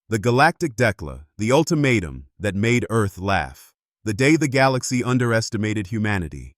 The Galactic Decla, the ultimatum that made Earth laugh. The day the galaxy underestimated humanity.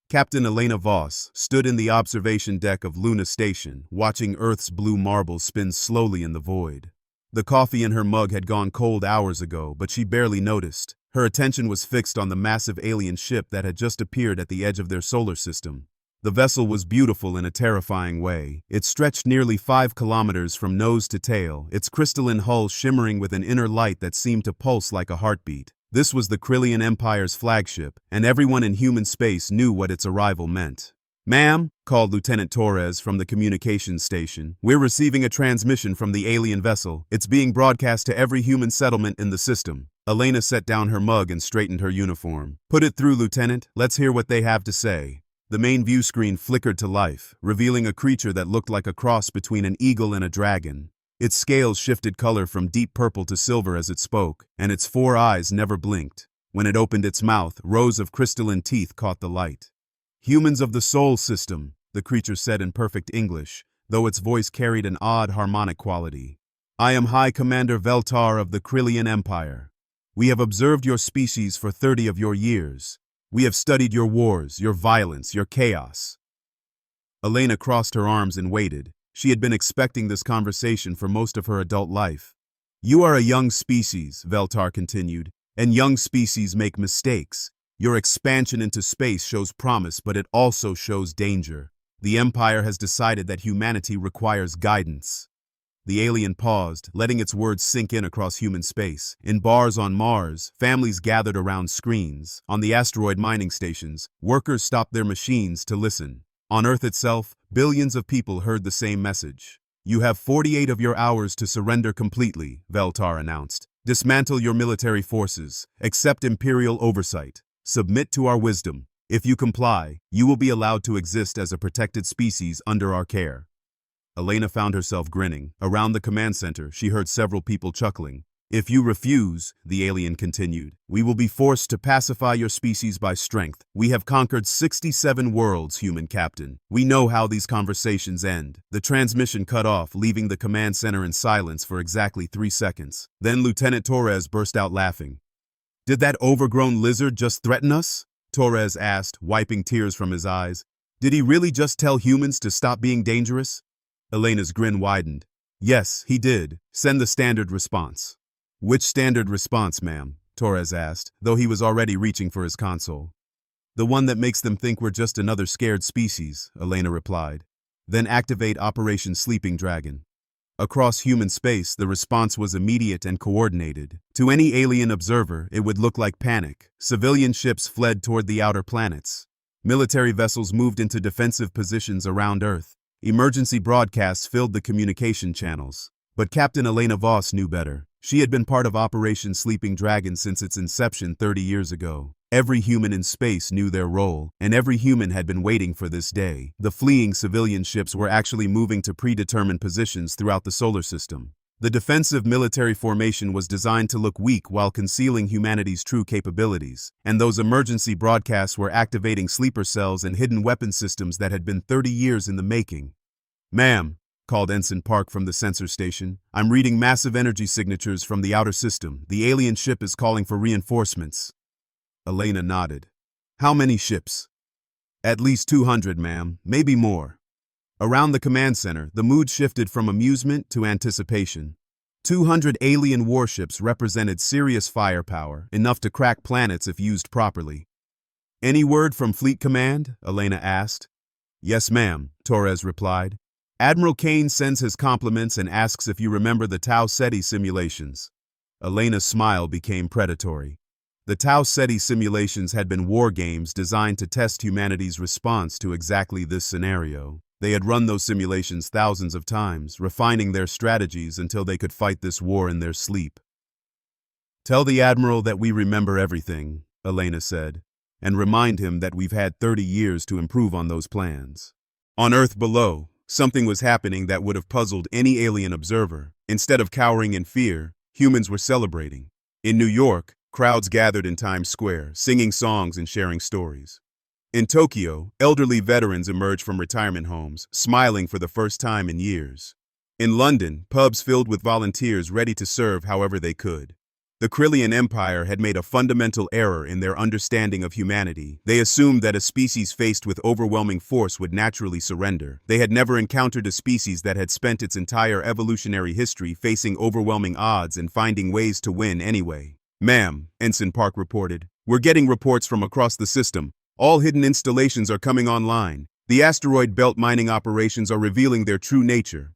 Captain Elena Voss stood in the observation deck of Luna Station, watching Earth's blue marble spin slowly in the void. The coffee in her mug had gone cold hours ago, but she barely noticed. Her attention was fixed on the massive alien ship that had just appeared at the edge of their solar system. The vessel was beautiful in a terrifying way. It stretched nearly 5 kilometers from nose to tail, its crystalline hull shimmering with an inner light that seemed to pulse like a heartbeat. This was the Krillian Empire's flagship, and everyone in human space knew what its arrival meant. "Ma'am," called Lieutenant Torres from the communications station, "we're receiving a transmission from the alien vessel. It's being broadcast to every human settlement in the system." Elena set down her mug and straightened her uniform. "Put it through, Lieutenant. Let's hear what they have to say." The main view screen flickered to life, revealing a creature that looked like a cross between an eagle and a dragon. Its scales shifted color from deep purple to silver as it spoke, and its 4 eyes never blinked. When it opened its mouth, rows of crystalline teeth caught the light. "Humans of the Sol System," the creature said in perfect English, though its voice carried an odd harmonic quality. "I am High Commander Veltar of the Krillian Empire. We have observed your species for 30 of your years. We have studied your wars, your violence, your chaos." Elena crossed her arms and waited. She had been expecting this conversation for most of her adult life. "You are a young species," Veltar continued, "and young species make mistakes. Your expansion into space shows promise, but it also shows danger. The Empire has decided that humanity requires guidance." The alien paused, letting its words sink in across human space. In bars on Mars, families gathered around screens. On the asteroid mining stations, workers stopped their machines to listen. On Earth itself, billions of people heard the same message. "You have 48 of your hours to surrender completely," Veltar announced. "Dismantle your military forces. Accept Imperial oversight. Submit to our wisdom. If you comply, you will be allowed to exist as a protected species under our care." Elena found herself grinning. Around the command center, she heard several people chuckling. "If you refuse," the alien continued, "we will be forced to pacify your species by strength. We have conquered 67 worlds, human captain. We know how these conversations end." The transmission cut off, leaving the command center in silence for exactly 3 seconds. Then Lieutenant Torres burst out laughing. "Did that overgrown lizard just threaten us?" Torres asked, wiping tears from his eyes. "Did he really just tell humans to stop being dangerous?" Elena's grin widened. "Yes, he did. Send the standard response." "Which standard response, ma'am?" Torres asked, though he was already reaching for his console. "The one that makes them think we're just another scared species," Elena replied. "Then activate Operation Sleeping Dragon." Across human space, the response was immediate and coordinated. To any alien observer, it would look like panic. Civilian ships fled toward the outer planets. Military vessels moved into defensive positions around Earth. Emergency broadcasts filled the communication channels. But Captain Elena Voss knew better. She had been part of Operation Sleeping Dragon since its inception 30 years ago. Every human in space knew their role, and every human had been waiting for this day. The fleeing civilian ships were actually moving to predetermined positions throughout the solar system. The defensive military formation was designed to look weak while concealing humanity's true capabilities, and those emergency broadcasts were activating sleeper cells and hidden weapon systems that had been 30 years in the making. "Ma'am," called Ensign Park from the sensor station, "I'm reading massive energy signatures from the outer system. The alien ship is calling for reinforcements." Elena nodded. "How many ships?" "At least 200, ma'am, maybe more." Around the command center, the mood shifted from amusement to anticipation. 200 alien warships represented serious firepower, enough to crack planets if used properly. "Any word from Fleet Command?" Elena asked. "Yes, ma'am," Torres replied. "Admiral Kane sends his compliments and asks if you remember the Tau Ceti simulations." Elena's smile became predatory. The Tau Ceti simulations had been war games designed to test humanity's response to exactly this scenario. They had run those simulations thousands of times, refining their strategies until they could fight this war in their sleep. "Tell the Admiral that we remember everything," Elena said, "and remind him that we've had 30 years to improve on those plans." On Earth below, something was happening that would have puzzled any alien observer. Instead of cowering in fear, humans were celebrating. In New York, crowds gathered in Times Square, singing songs and sharing stories. In Tokyo, elderly veterans emerged from retirement homes, smiling for the first time in years. In London, pubs filled with volunteers ready to serve however they could. The Krillian Empire had made a fundamental error in their understanding of humanity. They assumed that a species faced with overwhelming force would naturally surrender. They had never encountered a species that had spent its entire evolutionary history facing overwhelming odds and finding ways to win anyway. "Ma'am," Ensign Park reported, "we're getting reports from across the system. All hidden installations are coming online. The asteroid belt mining operations are revealing their true nature."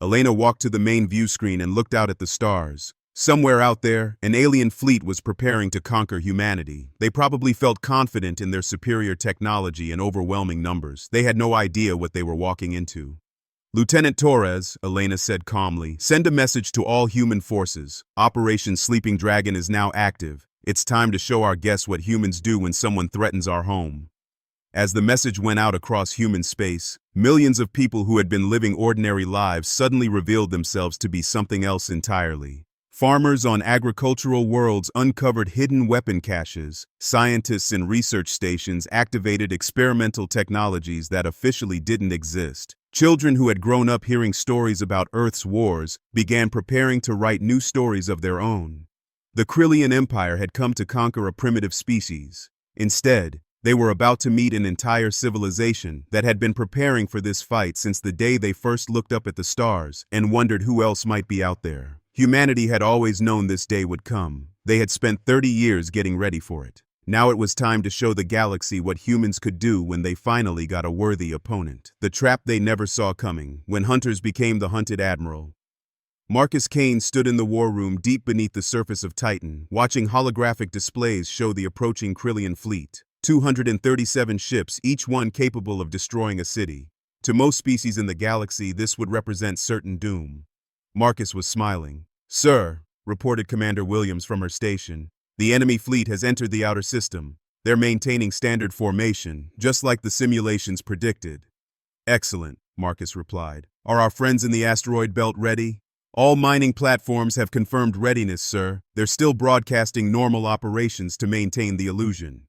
Elena walked to the main view screen and looked out at the stars. Somewhere out there, an alien fleet was preparing to conquer humanity. They probably felt confident in their superior technology and overwhelming numbers. They had no idea what they were walking into. "Lieutenant Torres," Elena said calmly, "send a message to all human forces. Operation Sleeping Dragon is now active. It's time to show our guests what humans do when someone threatens our home." As the message went out across human space, millions of people who had been living ordinary lives suddenly revealed themselves to be something else entirely. Farmers on agricultural worlds uncovered hidden weapon caches. Scientists in research stations activated experimental technologies that officially didn't exist. Children who had grown up hearing stories about Earth's wars began preparing to write new stories of their own. The Krillian Empire had come to conquer a primitive species. Instead, they were about to meet an entire civilization that had been preparing for this fight since the day they first looked up at the stars and wondered who else might be out there. Humanity had always known this day would come. They had spent 30 years getting ready for it. Now it was time to show the galaxy what humans could do when they finally got a worthy opponent. The trap they never saw coming, when hunters became the hunted admiral. Marcus Kane stood in the war room deep beneath the surface of Titan, watching holographic displays show the approaching Krillian fleet. 237 ships, each one capable of destroying a city. To most species in the galaxy, this would represent certain doom. Marcus was smiling. "Sir," reported Commander Williams from her station, "the enemy fleet has entered the outer system. They're maintaining standard formation, just like the simulations predicted." "Excellent," Marcus replied. "Are our friends in the asteroid belt ready?" "All mining platforms have confirmed readiness, sir. They're still broadcasting normal operations to maintain the illusion."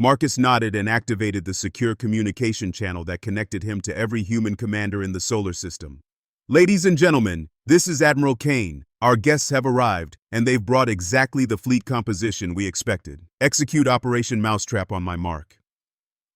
Marcus nodded and activated the secure communication channel that connected him to every human commander in the solar system. "Ladies and gentlemen, this is Admiral Kane. Our guests have arrived, and they've brought exactly the fleet composition we expected. Execute Operation Mousetrap on my mark."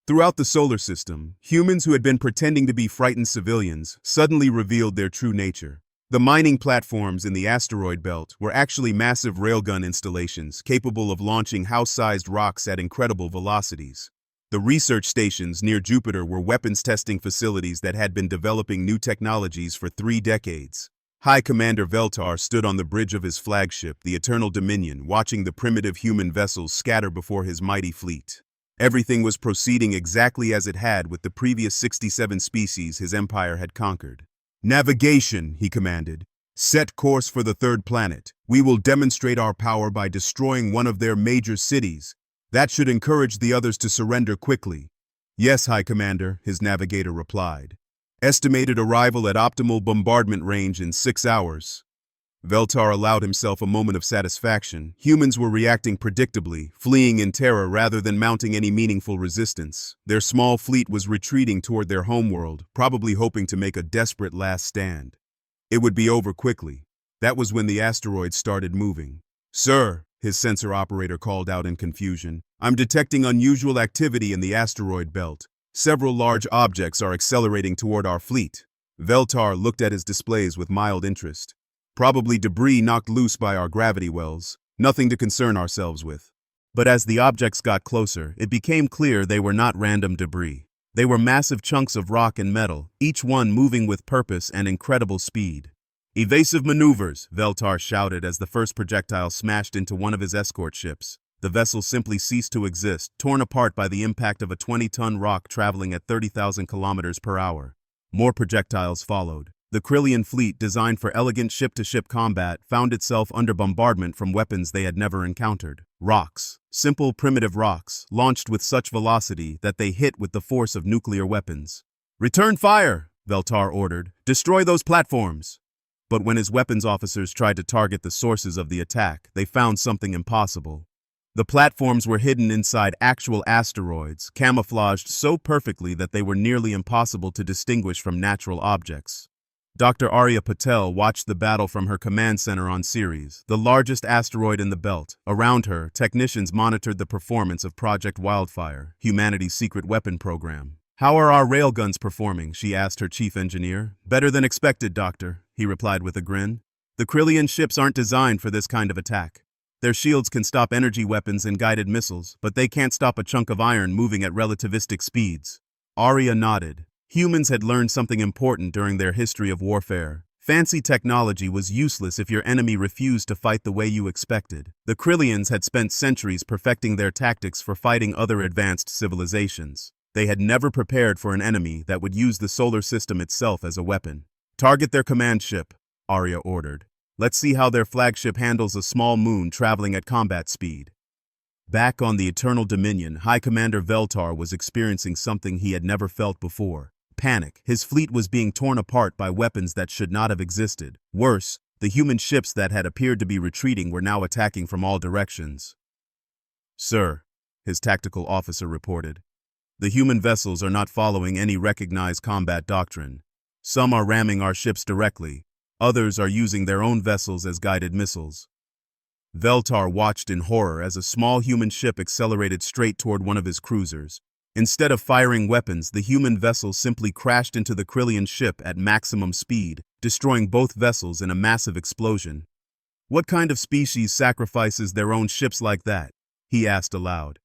Throughout the solar system, humans who had been pretending to be frightened civilians suddenly revealed their true nature. The mining platforms in the asteroid belt were actually massive railgun installations capable of launching house-sized rocks at incredible velocities. The research stations near Jupiter were weapons testing facilities that had been developing new technologies for 3 decades. High Commander Veltar stood on the bridge of his flagship, the Eternal Dominion, watching the primitive human vessels scatter before his mighty fleet. Everything was proceeding exactly as it had with the previous 67 species his empire had conquered. "Navigation," he commanded. "Set course for the third planet. We will demonstrate our power by destroying one of their major cities. That should encourage the others to surrender quickly." "Yes, High Commander," his navigator replied. "Estimated arrival at optimal bombardment range in 6 hours." Veltar allowed himself a moment of satisfaction. Humans were reacting predictably, fleeing in terror rather than mounting any meaningful resistance. Their small fleet was retreating toward their homeworld, probably hoping to make a desperate last stand. It would be over quickly. That was when the asteroid started moving. "Sir," his sensor operator called out in confusion, "I'm detecting unusual activity in the asteroid belt. Several large objects are accelerating toward our fleet." Veltar looked at his displays with mild interest. "Probably debris knocked loose by our gravity wells. Nothing to concern ourselves with." But as the objects got closer, it became clear they were not random debris. They were massive chunks of rock and metal, each one moving with purpose and incredible speed. "Evasive maneuvers," Veltar shouted as the first projectile smashed into one of his escort ships. The vessel simply ceased to exist, torn apart by the impact of a 20-ton rock traveling at 30,000 kilometers per hour. More projectiles followed. The Krillian fleet, designed for elegant ship-to-ship combat, found itself under bombardment from weapons they had never encountered. Rocks. Simple, primitive rocks, launched with such velocity that they hit with the force of nuclear weapons. "Return fire!" Veltar ordered. "Destroy those platforms!" But when his weapons officers tried to target the sources of the attack, they found something impossible. The platforms were hidden inside actual asteroids, camouflaged so perfectly that they were nearly impossible to distinguish from natural objects. Dr. Arya Patel watched the battle from her command center on Ceres, the largest asteroid in the belt. Around her, technicians monitored the performance of Project Wildfire, humanity's secret weapon program. "How are our railguns performing?" she asked her chief engineer. "Better than expected, Doctor," he replied with a grin. "The Krillian ships aren't designed for this kind of attack. Their shields can stop energy weapons and guided missiles, but they can't stop a chunk of iron moving at relativistic speeds." Arya nodded. Humans had learned something important during their history of warfare. Fancy technology was useless if your enemy refused to fight the way you expected. The Krillians had spent centuries perfecting their tactics for fighting other advanced civilizations. They had never prepared for an enemy that would use the solar system itself as a weapon. "Target their command ship," Arya ordered. "Let's see how their flagship handles a small moon traveling at combat speed." Back on the Eternal Dominion, High Commander Veltar was experiencing something he had never felt before. Panic. His fleet was being torn apart by weapons that should not have existed. Worse, the human ships that had appeared to be retreating were now attacking from all directions. "Sir," his tactical officer reported, "the human vessels are not following any recognized combat doctrine. Some are ramming our ships directly. Others are using their own vessels as guided missiles." Veltar watched in horror as a small human ship accelerated straight toward one of his cruisers. Instead of firing weapons, the human vessel simply crashed into the Krillian ship at maximum speed, destroying both vessels in a massive explosion. "What kind of species sacrifices their own ships like that?" he asked aloud.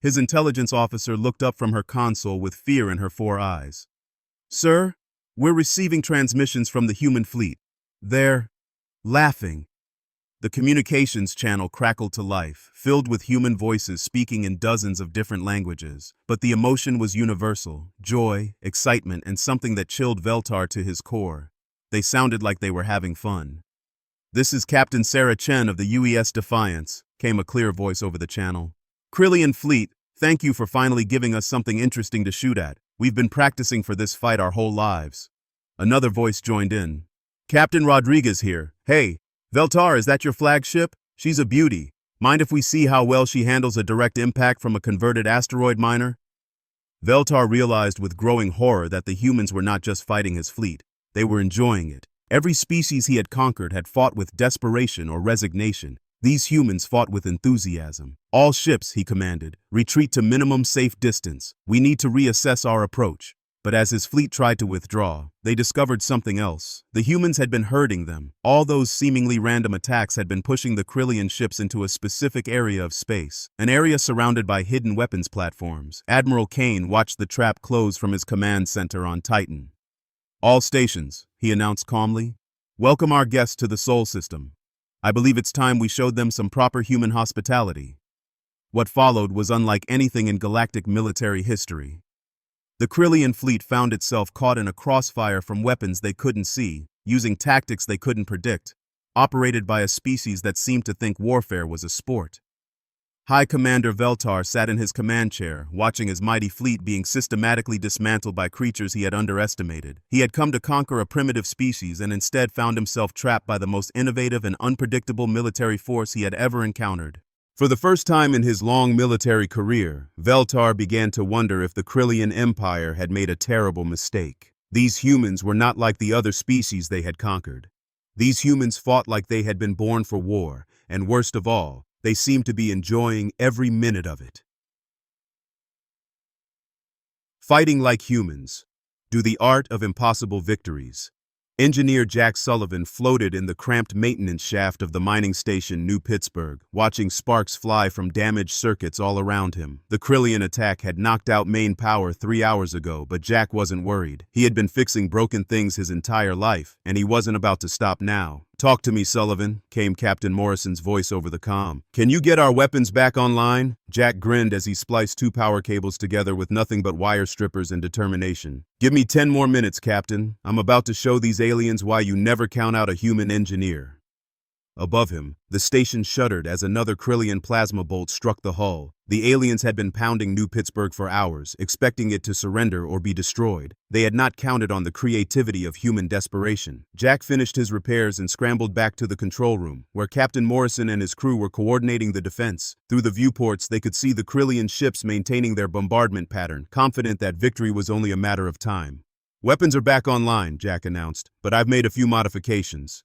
His intelligence officer looked up from her console with fear in her 4 eyes. "Sir, we're receiving transmissions from the human fleet. They're laughing." The communications channel crackled to life, filled with human voices speaking in dozens of different languages. But the emotion was universal: joy, excitement, and something that chilled Veltar to his core. They sounded like they were having fun. "This is Captain Sarah Chen of the UES Defiance," came a clear voice over the channel. "Krillian fleet, thank you for finally giving us something interesting to shoot at. We've been practicing for this fight our whole lives." Another voice joined in. "Captain Rodriguez here. Hey, Veltar, is that your flagship? She's a beauty. Mind if we see how well she handles a direct impact from a converted asteroid miner?" Veltar realized with growing horror that the humans were not just fighting his fleet. They were enjoying it. Every species he had conquered had fought with desperation or resignation. These humans fought with enthusiasm. "All ships," he commanded, "retreat to minimum safe distance. We need to reassess our approach." But as his fleet tried to withdraw, they discovered something else. The humans had been hurting them. All those seemingly random attacks had been pushing the Krillian ships into a specific area of space, an area surrounded by hidden weapons platforms. Admiral Kane watched the trap close from his command center on Titan. "All stations," he announced calmly, "welcome our guests to the Sol system. I believe it's time we showed them some proper human hospitality." What followed was unlike anything in galactic military history. The Krillian fleet found itself caught in a crossfire from weapons they couldn't see, using tactics they couldn't predict, operated by a species that seemed to think warfare was a sport. High Commander Veltar sat in his command chair, watching his mighty fleet being systematically dismantled by creatures he had underestimated. He had come to conquer a primitive species and instead found himself trapped by the most innovative and unpredictable military force he had ever encountered. For the first time in his long military career, Veltar began to wonder if the Krillian Empire had made a terrible mistake. These humans were not like the other species they had conquered. These humans fought like they had been born for war, and worst of all, they seemed to be enjoying every minute of it. Fighting like humans. Do the art of impossible victories. Engineer Jack Sullivan floated in the cramped maintenance shaft of the mining station New Pittsburgh, watching sparks fly from damaged circuits all around him. The Krillian attack had knocked out main power 3 hours ago, but Jack wasn't worried. He had been fixing broken things his entire life, and he wasn't about to stop now. "Talk to me, Sullivan," came Captain Morrison's voice over the comm. "Can you get our weapons back online?" Jack grinned as he spliced 2 power cables together with nothing but wire strippers and determination. "Give me 10 more minutes, Captain. I'm about to show these aliens why you never count out a human engineer." Above him, the station shuddered as another Krillian plasma bolt struck the hull. The aliens had been pounding New Pittsburgh for hours, expecting it to surrender or be destroyed. They had not counted on the creativity of human desperation. Jack finished his repairs and scrambled back to the control room, where Captain Morrison and his crew were coordinating the defense. Through the viewports, they could see the Krillian ships maintaining their bombardment pattern, confident that victory was only a matter of time. Weapons are back online, Jack announced, but I've made a few modifications.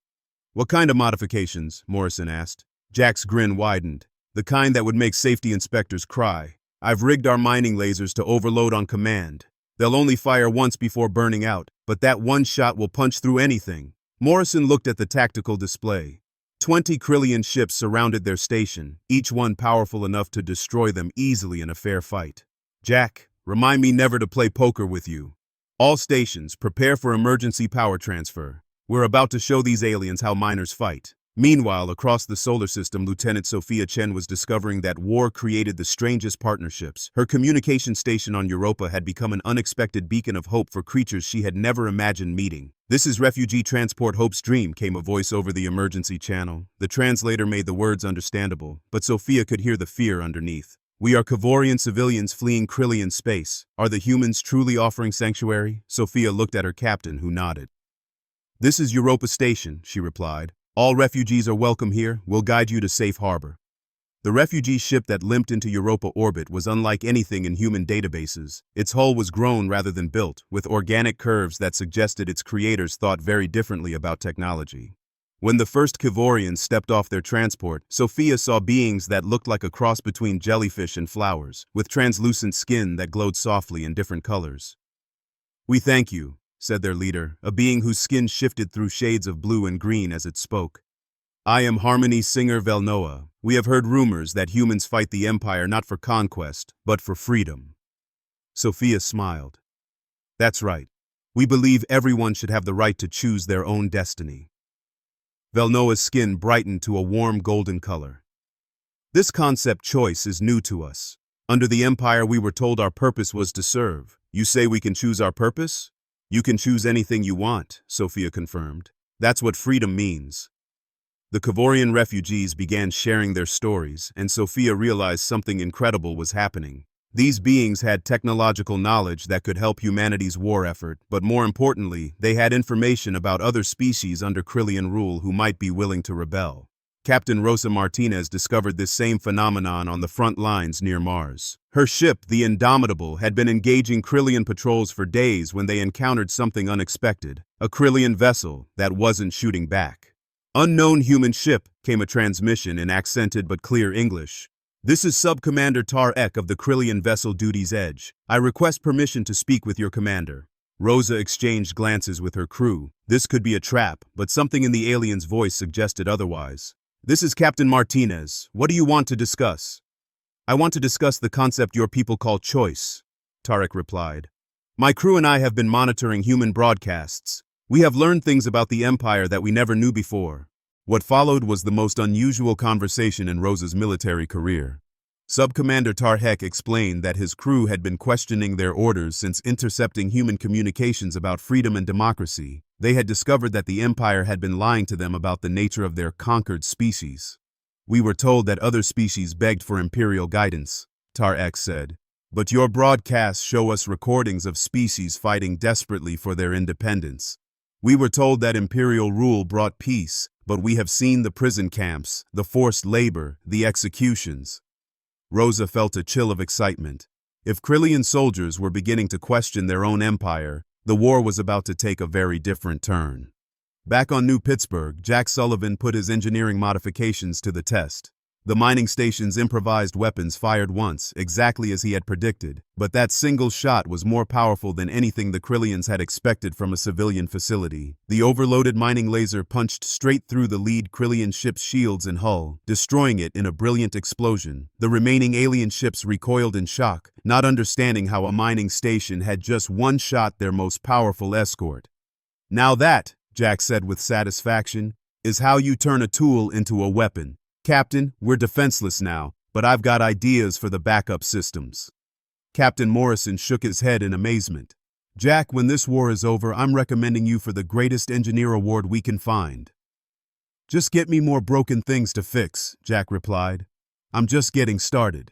What kind of modifications? Morrison asked. Jack's grin widened. The kind that would make safety inspectors cry. I've rigged our mining lasers to overload on command. They'll only fire once before burning out, but that one shot will punch through anything. Morrison looked at the tactical display. 20 Krillian ships surrounded their station, each one powerful enough to destroy them easily in a fair fight. Jack, remind me never to play poker with you. All stations, prepare for emergency power transfer. We're about to show these aliens how miners fight. Meanwhile, across the solar system, Lieutenant Sophia Chen was discovering that war created the strangest partnerships. Her communication station on Europa had become an unexpected beacon of hope for creatures she had never imagined meeting. "This is Refugee Transport Hope's Dream," came a voice over the emergency channel. The translator made the words understandable, but Sophia could hear the fear underneath. "We are Kavorian civilians fleeing Krillian space. Are the humans truly offering sanctuary?" Sophia looked at her captain, who nodded. "This is Europa Station," she replied. "All refugees are welcome here. We'll guide you to safe harbor." The refugee ship that limped into Europa orbit was unlike anything in human databases. Its hull was grown rather than built, with organic curves that suggested its creators thought very differently about technology. When the first Kavorians stepped off their transport, Sophia saw beings that looked like a cross between jellyfish and flowers, with translucent skin that glowed softly in different colors. "We thank you," said their leader, a being whose skin shifted through shades of blue and green as it spoke. "I am Harmony Singer Velnoa. We have heard rumors that humans fight the Empire not for conquest, but for freedom." Sophia smiled. "That's right. We believe everyone should have the right to choose their own destiny." Velnoa's skin brightened to a warm golden color. "This concept choice is new to us. Under the Empire, we were told our purpose was to serve. You say we can choose our purpose? You can choose anything you want," Sophia confirmed. "That's what freedom means." The Kavorian refugees began sharing their stories, and Sophia realized something incredible was happening. These beings had technological knowledge that could help humanity's war effort, but more importantly, they had information about other species under Krillian rule who might be willing to rebel. Captain Rosa Martinez discovered this same phenomenon on the front lines near Mars. Her ship, the Indomitable, had been engaging Krillian patrols for days when they encountered something unexpected, a Krillian vessel that wasn't shooting back. "Unknown human ship," came a transmission in accented but clear English. "This is Sub-Commander Tar Ek of the Krillian vessel Duty's Edge. I request permission to speak with your commander." Rosa exchanged glances with her crew. This could be a trap, but something in the alien's voice suggested otherwise. "This is Captain Martinez. What do you want to discuss?" "I want to discuss the concept your people call choice," Tarek replied. "My crew and I have been monitoring human broadcasts. We have learned things about the Empire that we never knew before." What followed was the most unusual conversation in Rosa's military career. Sub-Commander Tarhek explained that his crew had been questioning their orders since intercepting human communications about freedom and democracy. They had discovered that the Empire had been lying to them about the nature of their conquered species. "We were told that other species begged for Imperial guidance," Tarek said. "But your broadcasts show us recordings of species fighting desperately for their independence. We were told that Imperial rule brought peace, but we have seen the prison camps, the forced labor, the executions." Rosa felt a chill of excitement. If Krillian soldiers were beginning to question their own empire, the war was about to take a very different turn. Back on New Pittsburgh, Jack Sullivan put his engineering modifications to the test. The mining station's improvised weapons fired once, exactly as he had predicted, but that single shot was more powerful than anything the Krillians had expected from a civilian facility. The overloaded mining laser punched straight through the lead Krillian ship's shields and hull, destroying it in a brilliant explosion. The remaining alien ships recoiled in shock, not understanding how a mining station had just one-shot their most powerful escort. "Now that," Jack said with satisfaction, "is how you turn a tool into a weapon. Captain, we're defenseless now, but I've got ideas for the backup systems." Captain Morrison shook his head in amazement. "Jack, when this war is over, I'm recommending you for the greatest engineer award we can find." "Just get me more broken things to fix," Jack replied. "I'm just getting started."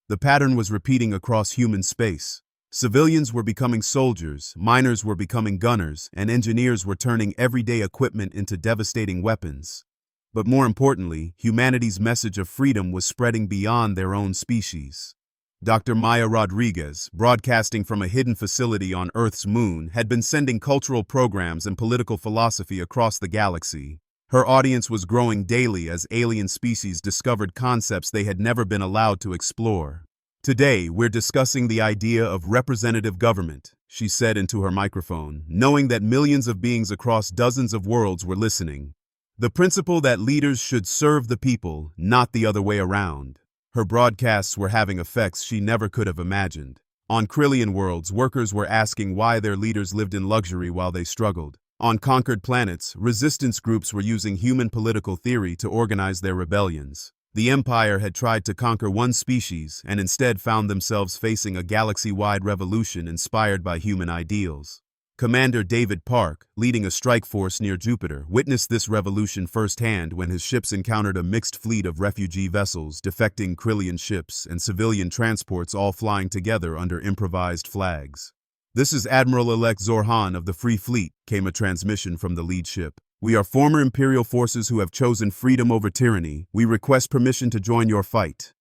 The pattern was repeating across human space. Civilians were becoming soldiers, miners were becoming gunners, and engineers were turning everyday equipment into devastating weapons. But more importantly, humanity's message of freedom was spreading beyond their own species. Dr. Maya Rodriguez, broadcasting from a hidden facility on Earth's moon, had been sending cultural programs and political philosophy across the galaxy. Her audience was growing daily as alien species discovered concepts they had never been allowed to explore. "Today, we're discussing the idea of representative government," she said into her microphone, knowing that millions of beings across dozens of worlds were listening. "The principle that leaders should serve the people, not the other way around." Her broadcasts were having effects she never could have imagined. On Krillian worlds, workers were asking why their leaders lived in luxury while they struggled. On conquered planets, resistance groups were using human political theory to organize their rebellions. The Empire had tried to conquer one species and instead found themselves facing a galaxy-wide revolution inspired by human ideals. Commander David Park, leading a strike force near Jupiter, witnessed this revolution firsthand when his ships encountered a mixed fleet of refugee vessels, defecting Krillian ships, and civilian transports all flying together under improvised flags. "This is Admiral-elect Zorhan of the Free Fleet," came a transmission from the lead ship. "We are former Imperial forces who have chosen freedom over tyranny. We request permission to join your fight."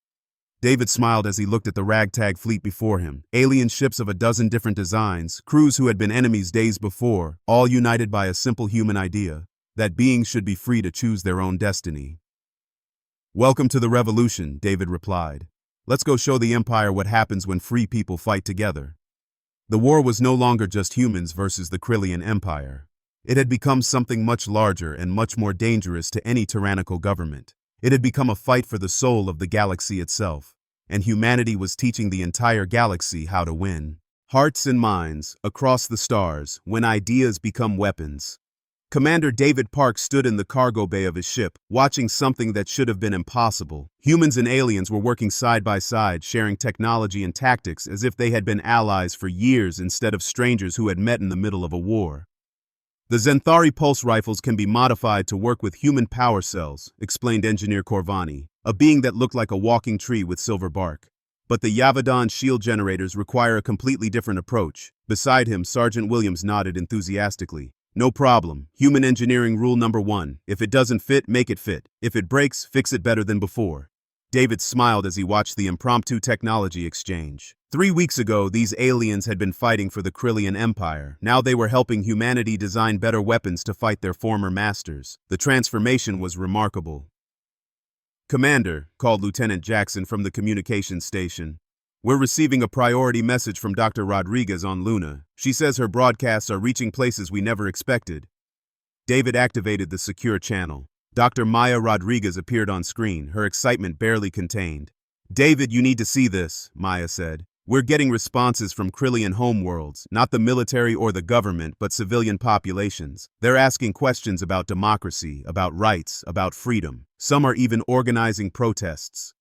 David smiled as he looked at the ragtag fleet before him. Alien ships of a dozen different designs, crews who had been enemies days before, all united by a simple human idea, that beings should be free to choose their own destiny. "Welcome to the revolution," David replied. "Let's go show the Empire what happens when free people fight together." The war was no longer just humans versus the Krillian Empire. It had become something much larger and much more dangerous to any tyrannical government. It had become a fight for the soul of the galaxy itself, and humanity was teaching the entire galaxy how to win. Hearts and minds, across the stars, when ideas become weapons. Commander David Park stood in the cargo bay of his ship, watching something that should have been impossible. Humans and aliens were working side by side, sharing technology and tactics as if they had been allies for years instead of strangers who had met in the middle of a war. "The Zenthari pulse rifles can be modified to work with human power cells," explained Engineer Corvani, a being that looked like a walking tree with silver bark. "But the Yavadan shield generators require a completely different approach." Beside him, Sergeant Williams nodded enthusiastically. "No problem. Human engineering rule number 1. If it doesn't fit, make it fit. If it breaks, fix it better than before." David smiled as he watched the impromptu technology exchange. 3 weeks ago, these aliens had been fighting for the Krillian Empire. Now they were helping humanity design better weapons to fight their former masters. The transformation was remarkable. "Commander," called Lieutenant Jackson from the communications station, "we're receiving a priority message from Dr. Rodriguez on Luna. She says her broadcasts are reaching places we never expected." David activated the secure channel. Dr. Maya Rodriguez appeared on screen, her excitement barely contained. "David, you need to see this," Maya said. "We're getting responses from Krillian homeworlds, not the military or the government, but civilian populations. They're asking questions about democracy, about rights, about freedom. Some are even organizing protests."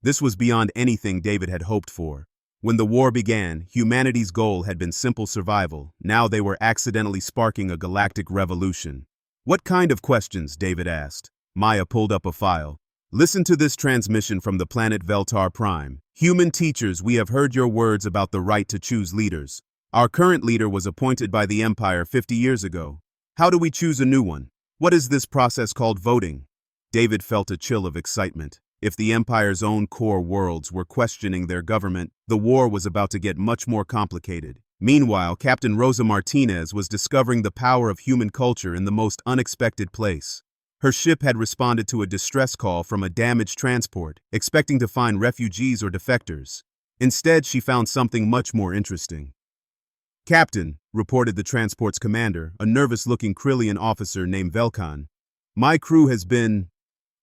This was beyond anything David had hoped for. When the war began, humanity's goal had been simple survival. Now they were accidentally sparking a galactic revolution. "What kind of questions?" David asked. Maya pulled up a file. "Listen to this transmission from the planet Veltar Prime. Human teachers, we have heard your words about the right to choose leaders. Our current leader was appointed by the Empire 50 years ago. How do we choose a new one? What is this process called voting?" David felt a chill of excitement. If the Empire's own core worlds were questioning their government, the war was about to get much more complicated. Meanwhile, Captain Rosa Martinez was discovering the power of human culture in the most unexpected place. Her ship had responded to a distress call from a damaged transport, expecting to find refugees or defectors. Instead, she found something much more interesting. "Captain," reported the transport's commander, a nervous-looking Krillian officer named Velkan, "my crew has been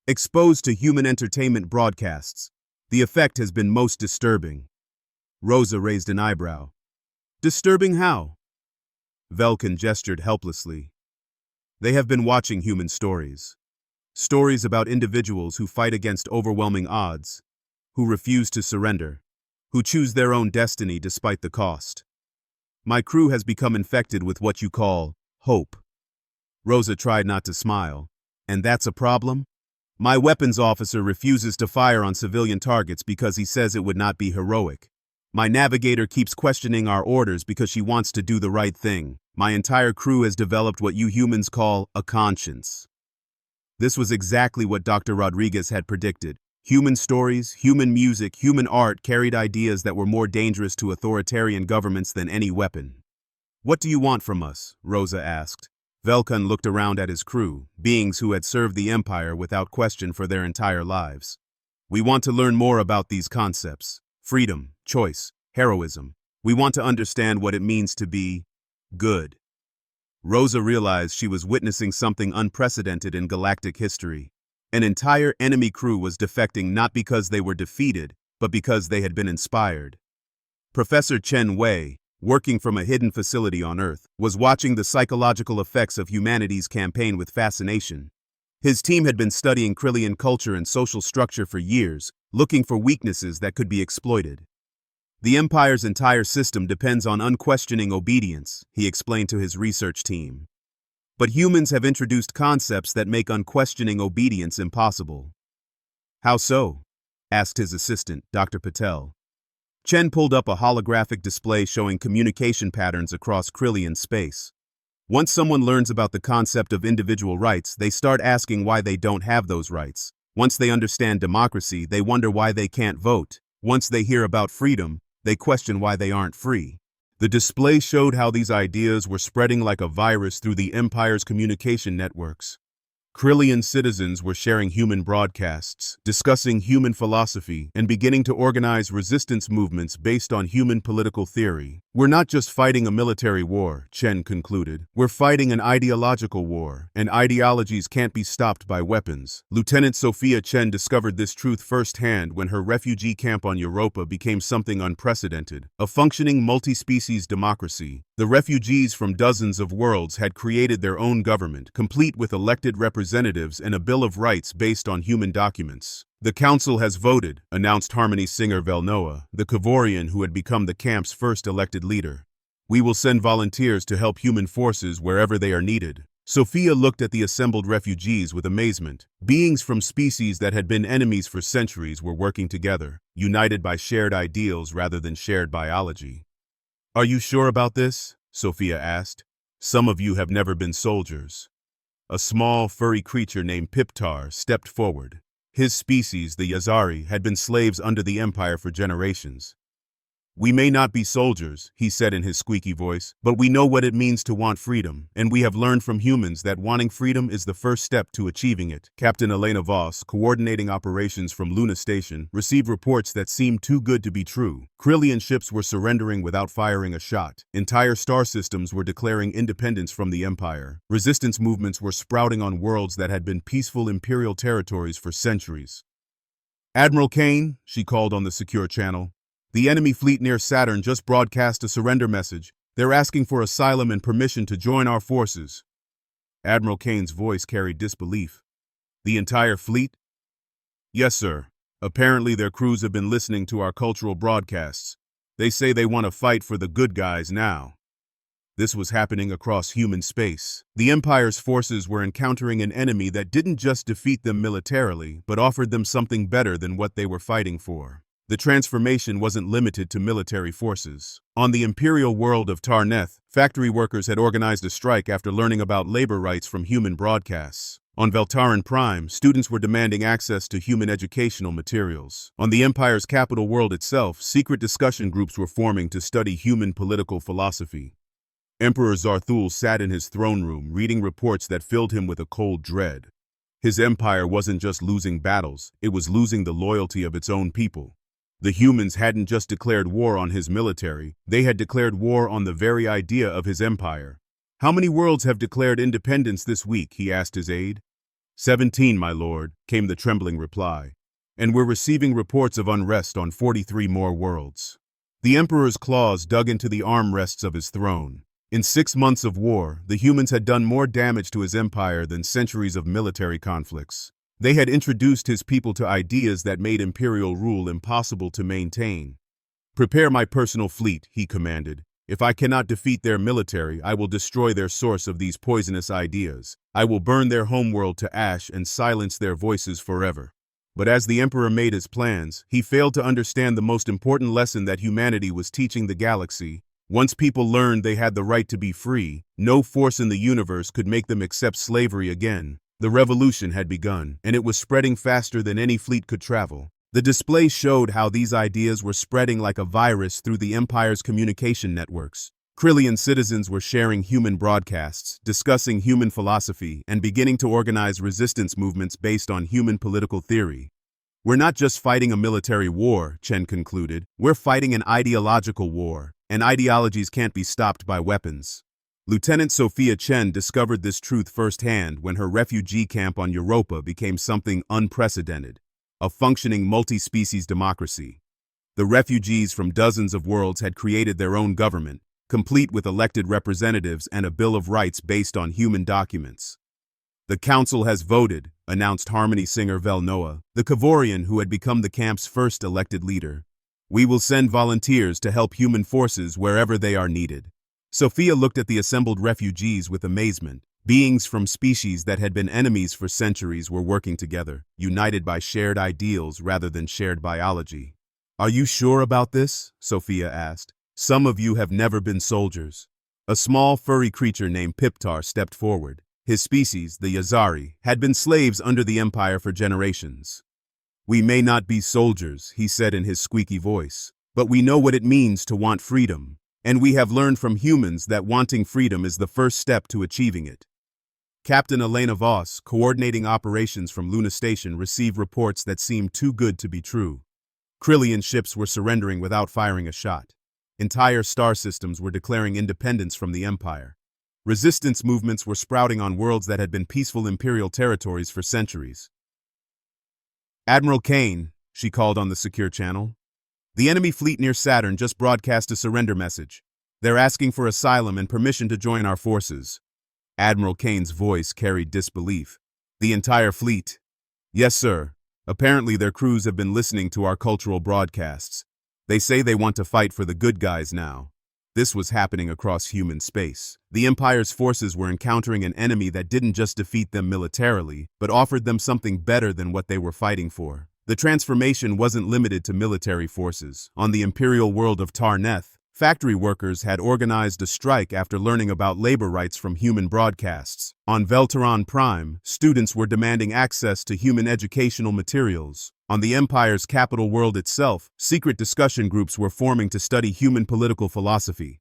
exposed to human entertainment broadcasts. The effect has been most disturbing." Rosa raised an eyebrow. "Disturbing how?" Velkan gestured helplessly. "They have been watching human stories. Stories about individuals who fight against overwhelming odds, who refuse to surrender, who choose their own destiny despite the cost. My crew has become infected with what you call hope." Rosa tried not to smile. "And that's a problem? My weapons officer refuses to fire on civilian targets because he says it would not be heroic. My navigator keeps questioning our orders because she wants to do the right thing. My entire crew has developed what you humans call a conscience." This was exactly what Dr. Rodriguez had predicted. Human stories, human music, human art carried ideas that were more dangerous to authoritarian governments than any weapon. "What do you want from us?" Rosa asked. Velkan looked around at his crew, beings who had served the Empire without question for their entire lives. "We want to learn more about these concepts. Freedom, choice, heroism. We want to understand what it means to be good." Rosa realized she was witnessing something unprecedented in galactic history. An entire enemy crew was defecting not because they were defeated, but because they had been inspired. Professor Chen Wei, working from a hidden facility on Earth, was watching the psychological effects of humanity's campaign with fascination. His team had been studying Krillian culture and social structure for years, looking for weaknesses that could be exploited. "The Empire's entire system depends on unquestioning obedience," he explained to his research team. "But humans have introduced concepts that make unquestioning obedience impossible." "How so?" asked his assistant, Dr. Patel. Chen pulled up a holographic display showing communication patterns across Krillian space. Once someone learns about the concept of individual rights, they start asking why they don't have those rights. Once they understand democracy, they wonder why they can't vote. Once they hear about freedom, they question why they aren't free. The display showed how these ideas were spreading like a virus through the Empire's communication networks. Krillian citizens were sharing human broadcasts, discussing human philosophy, and beginning to organize resistance movements based on human political theory. "We're not just fighting a military war," Chen concluded. "We're fighting an ideological war, and ideologies can't be stopped by weapons." Lieutenant Sophia Chen discovered this truth firsthand when her refugee camp on Europa became something unprecedented. A functioning multi-species democracy, the refugees from dozens of worlds had created their own government, complete with elected representatives and a Bill of Rights based on human documents. "The council has voted," announced Harmony singer Velnoa, the Kavorian who had become the camp's first elected leader. "We will send volunteers to help human forces wherever they are needed." Sophia looked at the assembled refugees with amazement. Beings from species that had been enemies for centuries were working together, united by shared ideals rather than shared biology. "Are you sure about this?" Sophia asked. "Some of you have never been soldiers." A small, furry creature named Piptar stepped forward. His species, the Yazari, had been slaves under the Empire for generations. "We may not be soldiers," he said in his squeaky voice, "but we know what it means to want freedom, and we have learned from humans that wanting freedom is the first step to achieving it." Captain Elena Voss, coordinating operations from Luna Station, received reports that seemed too good to be true. Krillian ships were surrendering without firing a shot. Entire star systems were declaring independence from the Empire. Resistance movements were sprouting on worlds that had been peaceful imperial territories for centuries. "Admiral Kane," she called on the secure channel. "The enemy fleet near Saturn just broadcast a surrender message. They're asking for asylum and permission to join our forces." Admiral Kane's voice carried disbelief. "The entire fleet?" "Yes, sir. Apparently their crews have been listening to our cultural broadcasts. They say they want to fight for the good guys now." This was happening across human space. The Empire's forces were encountering an enemy that didn't just defeat them militarily, but offered them something better than what they were fighting for. The transformation wasn't limited to military forces. On the imperial world of Tarneth, factory workers had organized a strike after learning about labor rights from human broadcasts. On Veltaran Prime, students were demanding access to human educational materials. On the Empire's capital world itself, secret discussion groups were forming to study human political philosophy. Emperor Zarthul sat in his throne room, reading reports that filled him with a cold dread. His empire wasn't just losing battles, it was losing the loyalty of its own people. The humans hadn't just declared war on his military, they had declared war on the very idea of his empire. "How many worlds have declared independence this week?" he asked his aide. 17, my lord," came the trembling reply. "And we're receiving reports of unrest on 43 more worlds." The emperor's claws dug into the armrests of his throne. In 6 months of war, the humans had done more damage to his empire than centuries of military conflicts. They had introduced his people to ideas that made imperial rule impossible to maintain. "Prepare my personal fleet," he commanded. "If I cannot defeat their military, I will destroy their source of these poisonous ideas. I will burn their homeworld to ash and silence their voices forever." But as the emperor made his plans, he failed to understand the most important lesson that humanity was teaching the galaxy. Once people learned they had the right to be free, no force in the universe could make them accept slavery again. The revolution had begun, and it was spreading faster than any fleet could travel. The display showed how these ideas were spreading like a virus through the Empire's communication networks. Krillian citizens were sharing human broadcasts, discussing human philosophy, and beginning to organize resistance movements based on human political theory. "We're not just fighting a military war," Chen concluded. "We're fighting an ideological war, and ideologies can't be stopped by weapons." Lieutenant Sophia Chen discovered this truth firsthand when her refugee camp on Europa became something unprecedented, a functioning multi-species democracy. The refugees from dozens of worlds had created their own government, complete with elected representatives and a Bill of Rights based on human documents. "The council has voted," announced harmony singer Velnoa, the Kavorian who had become the camp's first elected leader. "We will send volunteers to help human forces wherever they are needed." Sophia looked at the assembled refugees with amazement. Beings from species that had been enemies for centuries were working together, united by shared ideals rather than shared biology. "Are you sure about this?" Sophia asked. "Some of you have never been soldiers." A small furry creature named Piptar stepped forward. His species, the Yazari, had been slaves under the Empire for generations. "We may not be soldiers," he said in his squeaky voice, "but we know what it means to want freedom. And we have learned from humans that wanting freedom is the first step to achieving it." Captain Elena Voss, coordinating operations from Luna Station, received reports that seemed too good to be true. Krillian ships were surrendering without firing a shot. Entire star systems were declaring independence from the Empire. Resistance movements were sprouting on worlds that had been peaceful Imperial territories for centuries. "Admiral Kane," she called on the secure channel. "The enemy fleet near Saturn just broadcast a surrender message. They're asking for asylum and permission to join our forces." Admiral Kane's voice carried disbelief. "The entire fleet?" "Yes, sir. Apparently their crews have been listening to our cultural broadcasts. They say they want to fight for the good guys now." This was happening across human space. The Empire's forces were encountering an enemy that didn't just defeat them militarily, but offered them something better than what they were fighting for. The transformation wasn't limited to military forces. On the Imperial world of Tarneth, factory workers had organized a strike after learning about labor rights from human broadcasts. On Velteron Prime, students were demanding access to human educational materials. On the Empire's capital world itself, secret discussion groups were forming to study human political philosophy.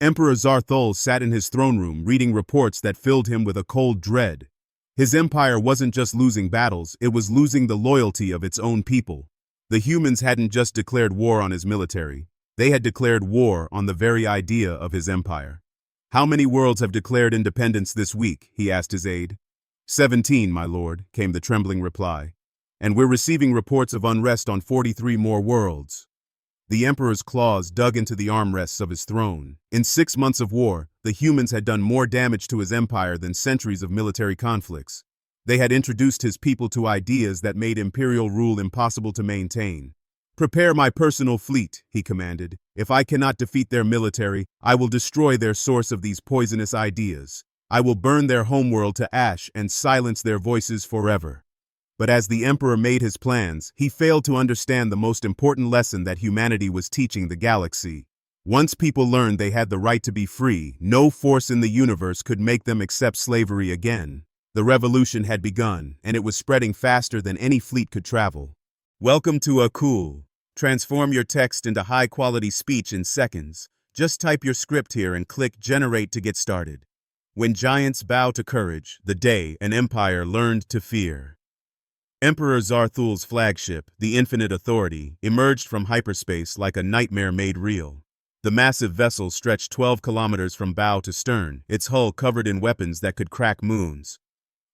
Emperor Zarthol sat in his throne room reading reports that filled him with a cold dread. His empire wasn't just losing battles, it was losing the loyalty of its own people. The humans hadn't just declared war on his military, they had declared war on the very idea of his empire. "How many worlds have declared independence this week?" he asked his aide. 17, my lord," came the trembling reply. "And we're receiving reports of unrest on 43 more worlds." The emperor's claws dug into the armrests of his throne. In 6 months of war, the humans had done more damage to his empire than centuries of military conflicts. They had introduced his people to ideas that made imperial rule impossible to maintain. "Prepare my personal fleet," he commanded. "If I cannot defeat their military, I will destroy their source of these poisonous ideas. I will burn their homeworld to ash and silence their voices forever." But as the emperor made his plans, he failed to understand the most important lesson that humanity was teaching the galaxy. Once people learned they had the right to be free, no force in the universe could make them accept slavery again. The revolution had begun, and it was spreading faster than any fleet could travel. Welcome to Akul. Transform your text into high-quality speech in seconds. Just type your script here and click Generate to get started. When giants bow to courage, the day an empire learned to fear. Emperor Zarthul's flagship, the Infinite Authority, emerged from hyperspace like a nightmare made real. The massive vessel stretched 12 kilometers from bow to stern, its hull covered in weapons that could crack moons.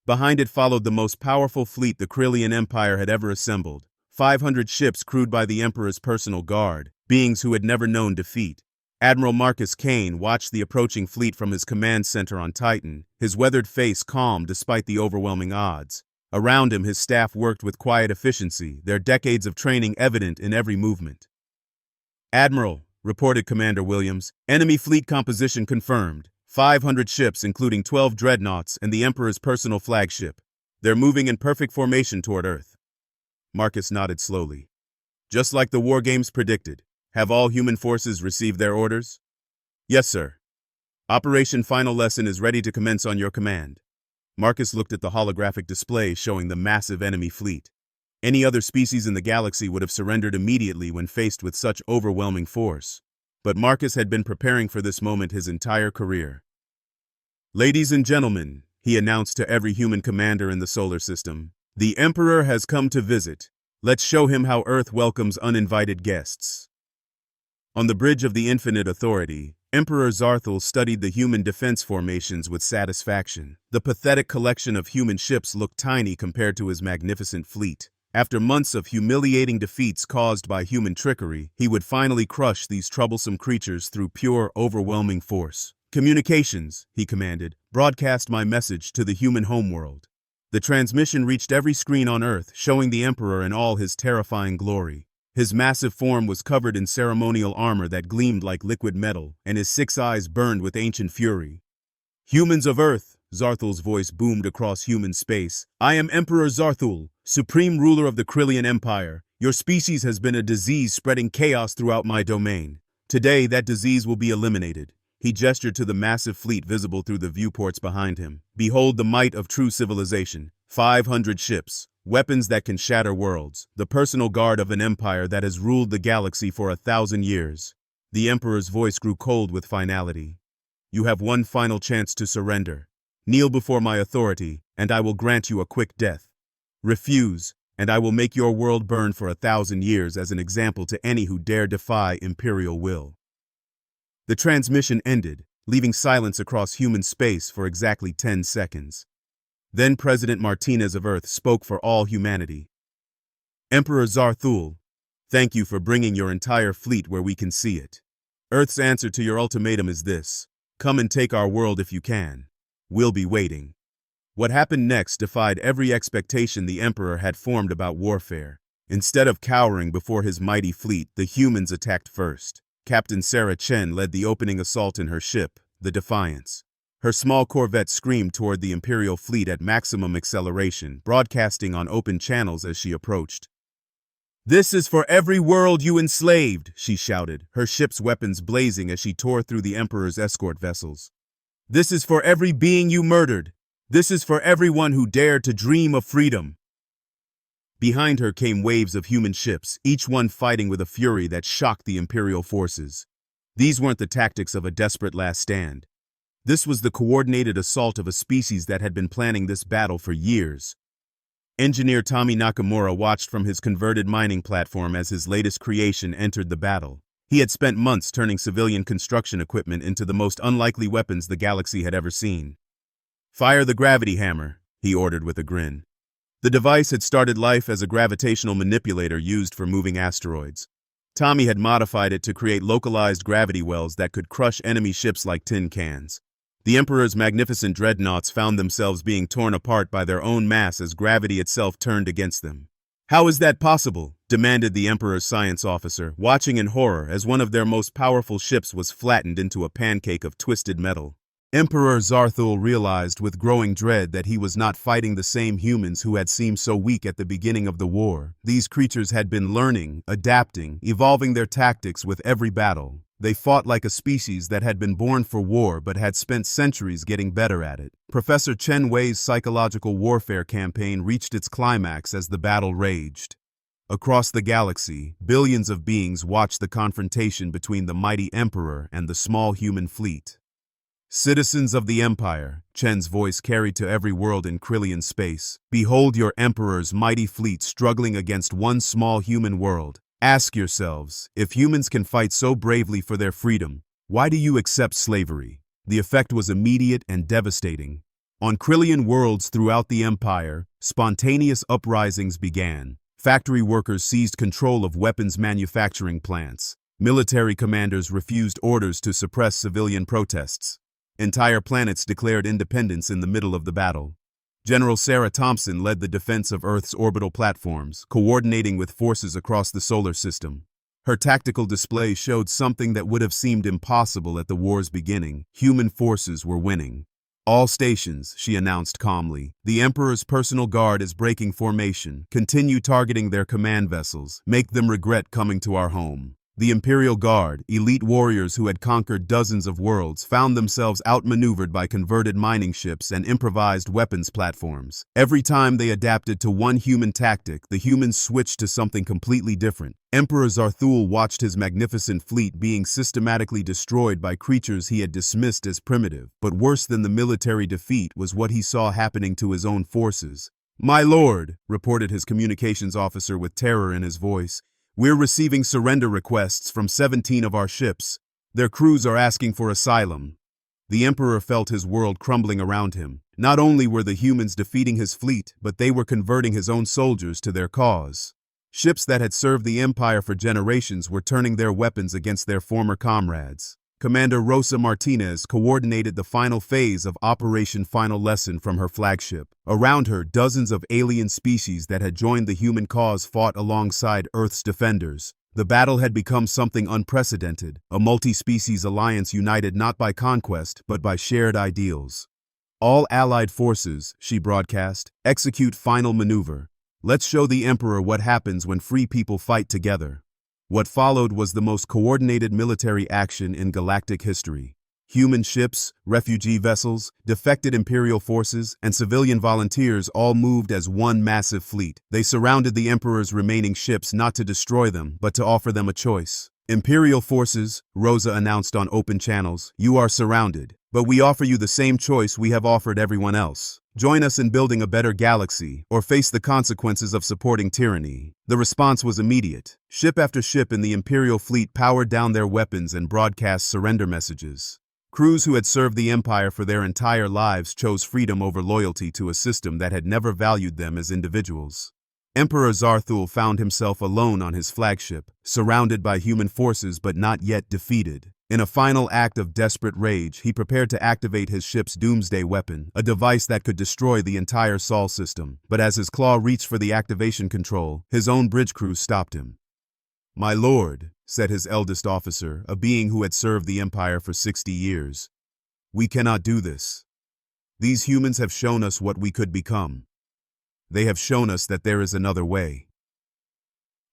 Behind it followed the most powerful fleet the Krillian Empire had ever assembled. 500 ships crewed by the Emperor's personal guard, beings who had never known defeat. Admiral Marcus Kane watched the approaching fleet from his command center on Titan, his weathered face calm despite the overwhelming odds. Around him, his staff worked with quiet efficiency, their decades of training evident in every movement. "Admiral," reported Commander Williams, "enemy fleet composition confirmed. 500 ships, including 12 dreadnoughts and the Emperor's personal flagship. They're moving in perfect formation toward Earth." Marcus nodded slowly. "Just like the war games predicted. Have all human forces received their orders?" "Yes, sir. Operation Final Lesson is ready to commence on your command." Marcus looked at the holographic display showing the massive enemy fleet. Any other species in the galaxy would have surrendered immediately when faced with such overwhelming force. But Marcus had been preparing for this moment his entire career. "Ladies and gentlemen," he announced to every human commander in the solar system, "the Emperor has come to visit. Let's show him how Earth welcomes uninvited guests." On the bridge of the Infinite Authority, Emperor Zarthul studied the human defense formations with satisfaction. The pathetic collection of human ships looked tiny compared to his magnificent fleet. After months of humiliating defeats caused by human trickery, he would finally crush these troublesome creatures through pure, overwhelming force. "Communications," he commanded, "broadcast my message to the human homeworld." The transmission reached every screen on Earth, showing the Emperor in all his terrifying glory. His massive form was covered in ceremonial armor that gleamed like liquid metal, and his 6 eyes burned with ancient fury. "Humans of Earth," Zarthul's voice boomed across human space, "I am Emperor Zarthul, supreme ruler of the Krillian Empire. Your species has been a disease spreading chaos throughout my domain. Today, that disease will be eliminated." He gestured to the massive fleet visible through the viewports behind him. "Behold the might of true civilization. 500 ships, weapons that can shatter worlds, the personal guard of an empire that has ruled the galaxy for 1,000 years. The Emperor's voice grew cold with finality. "You have one final chance to surrender. Kneel before my authority, and I will grant you a quick death. Refuse, and I will make your world burn for 1,000 years as an example to any who dare defy imperial will." The transmission ended, leaving silence across human space for exactly 10 seconds. Then President Martinez of Earth spoke for all humanity. "Emperor Zarthul, thank you for bringing your entire fleet where we can see it. Earth's answer to your ultimatum is this: come and take our world if you can. We'll be waiting." What happened next defied every expectation the Emperor had formed about warfare. Instead of cowering before his mighty fleet, the humans attacked first. Captain Sarah Chen led the opening assault in her ship, the Defiance. Her small corvette screamed toward the Imperial fleet at maximum acceleration, broadcasting on open channels as she approached. "This is for every world you enslaved," she shouted, her ship's weapons blazing as she tore through the Emperor's escort vessels. "This is for every being you murdered. This is for everyone who dared to dream of freedom." Behind her came waves of human ships, each one fighting with a fury that shocked the Imperial forces. These weren't the tactics of a desperate last stand. This was the coordinated assault of a species that had been planning this battle for years. Engineer Tommy Nakamura watched from his converted mining platform as his latest creation entered the battle. He had spent months turning civilian construction equipment into the most unlikely weapons the galaxy had ever seen. "Fire the gravity hammer," he ordered with a grin. The device had started life as a gravitational manipulator used for moving asteroids. Tommy had modified it to create localized gravity wells that could crush enemy ships like tin cans. The Emperor's magnificent dreadnoughts found themselves being torn apart by their own mass as gravity itself turned against them. "How is that possible?" demanded the Emperor's science officer, watching in horror as one of their most powerful ships was flattened into a pancake of twisted metal. Emperor Zarthul realized with growing dread that he was not fighting the same humans who had seemed so weak at the beginning of the war. These creatures had been learning, adapting, evolving their tactics with every battle. They fought like a species that had been born for war but had spent centuries getting better at it. Professor Chen Wei's psychological warfare campaign reached its climax as the battle raged. Across the galaxy, billions of beings watched the confrontation between the mighty Emperor and the small human fleet. "Citizens of the Empire," Chen's voice carried to every world in Krillian space, "behold your Emperor's mighty fleet struggling against one small human world. Ask yourselves, if humans can fight so bravely for their freedom, why do you accept slavery?" The effect was immediate and devastating. On Krillian worlds throughout the Empire, spontaneous uprisings began. Factory workers seized control of weapons manufacturing plants. Military commanders refused orders to suppress civilian protests. Entire planets declared independence in the middle of the battle. General Sarah Thompson led the defense of Earth's orbital platforms, coordinating with forces across the solar system. Her tactical display showed something that would have seemed impossible at the war's beginning. Human forces were winning. "All stations," she announced calmly. "The Emperor's personal guard is breaking formation. Continue targeting their command vessels. Make them regret coming to our home." The Imperial Guard, elite warriors who had conquered dozens of worlds, found themselves outmaneuvered by converted mining ships and improvised weapons platforms. Every time they adapted to one human tactic, the humans switched to something completely different. Emperor Zarthul watched his magnificent fleet being systematically destroyed by creatures he had dismissed as primitive. But worse than the military defeat was what he saw happening to his own forces. "My lord," reported his communications officer with terror in his voice, "we're receiving surrender requests from 17 of our ships. Their crews are asking for asylum." The Emperor felt his world crumbling around him. Not only were the humans defeating his fleet, but they were converting his own soldiers to their cause. Ships that had served the Empire for generations were turning their weapons against their former comrades. Commander Rosa Martinez coordinated the final phase of Operation Final Lesson from her flagship. Around her, dozens of alien species that had joined the human cause fought alongside Earth's defenders. The battle had become something unprecedented, a multi-species alliance united not by conquest, but by shared ideals. "All allied forces," she broadcast, "execute final maneuver. Let's show the Emperor what happens when free people fight together." What followed was the most coordinated military action in galactic history. Human ships, refugee vessels, defected Imperial forces, and civilian volunteers all moved as one massive fleet. They surrounded the Emperor's remaining ships not to destroy them, but to offer them a choice. "Imperial forces," Rosa announced on open channels, "you are surrounded. But we offer you the same choice we have offered everyone else. Join us in building a better galaxy, or face the consequences of supporting tyranny." The response was immediate. Ship after ship in the Imperial fleet powered down their weapons and broadcast surrender messages. Crews who had served the Empire for their entire lives chose freedom over loyalty to a system that had never valued them as individuals. Emperor Zarthul found himself alone on his flagship, surrounded by human forces but not yet defeated. In a final act of desperate rage, he prepared to activate his ship's doomsday weapon, a device that could destroy the entire Sol system. But as his claw reached for the activation control, his own bridge crew stopped him. "My lord," said his eldest officer, a being who had served the Empire for 60 years, "we cannot do this. These humans have shown us what we could become. They have shown us that there is another way."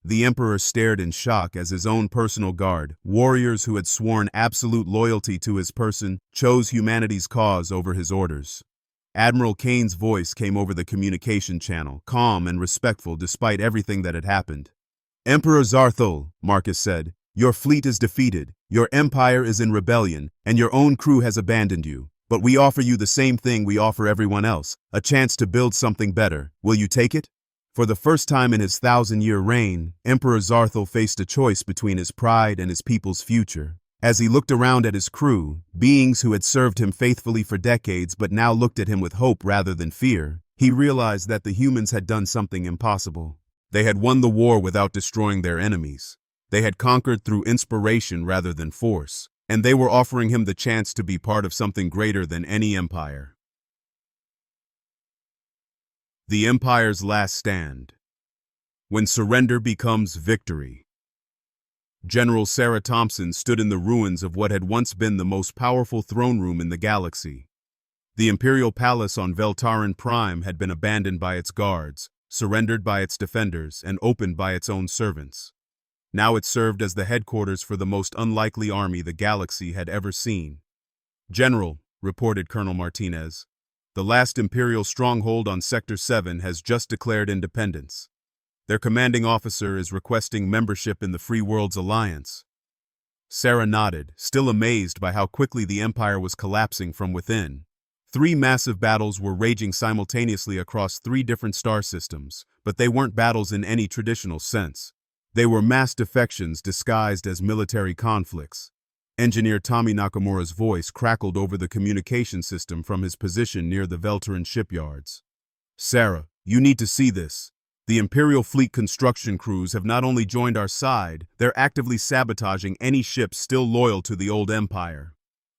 The Emperor stared in shock as his own personal guard, warriors who had sworn absolute loyalty to his person, chose humanity's cause over his orders. Admiral Kane's voice came over the communication channel, calm and respectful despite everything that had happened. "Emperor Zarthul," Marcus said, "your fleet is defeated, your empire is in rebellion, and your own crew has abandoned you. But we offer you the same thing we offer everyone else, a chance to build something better. Will you take it?" For the first time in his 1,000-year reign, Emperor Zarthul faced a choice between his pride and his people's future. As he looked around at his crew, beings who had served him faithfully for decades but now looked at him with hope rather than fear, he realized that the humans had done something impossible. They had won the war without destroying their enemies. They had conquered through inspiration rather than force, and they were offering him the chance to be part of something greater than any empire. The Empire's Last Stand. When surrender becomes victory. General Sarah Thompson stood in the ruins of what had once been the most powerful throne room in the galaxy. The Imperial Palace on Veltaran Prime had been abandoned by its guards, surrendered by its defenders, and opened by its own servants. Now it served as the headquarters for the most unlikely army the galaxy had ever seen. "General," reported Colonel Martinez, "the last Imperial stronghold on Sector 7 has just declared independence. Their commanding officer is requesting membership in the Free Worlds Alliance." Sarah nodded, still amazed by how quickly the Empire was collapsing from within. 3 massive battles were raging simultaneously across 3 different star systems, but they weren't battles in any traditional sense. They were mass defections disguised as military conflicts. Engineer Tommy Nakamura's voice crackled over the communication system from his position near the Veltaran shipyards. "Sarah, you need to see this. The Imperial fleet construction crews have not only joined our side, they're actively sabotaging any ships still loyal to the old Empire."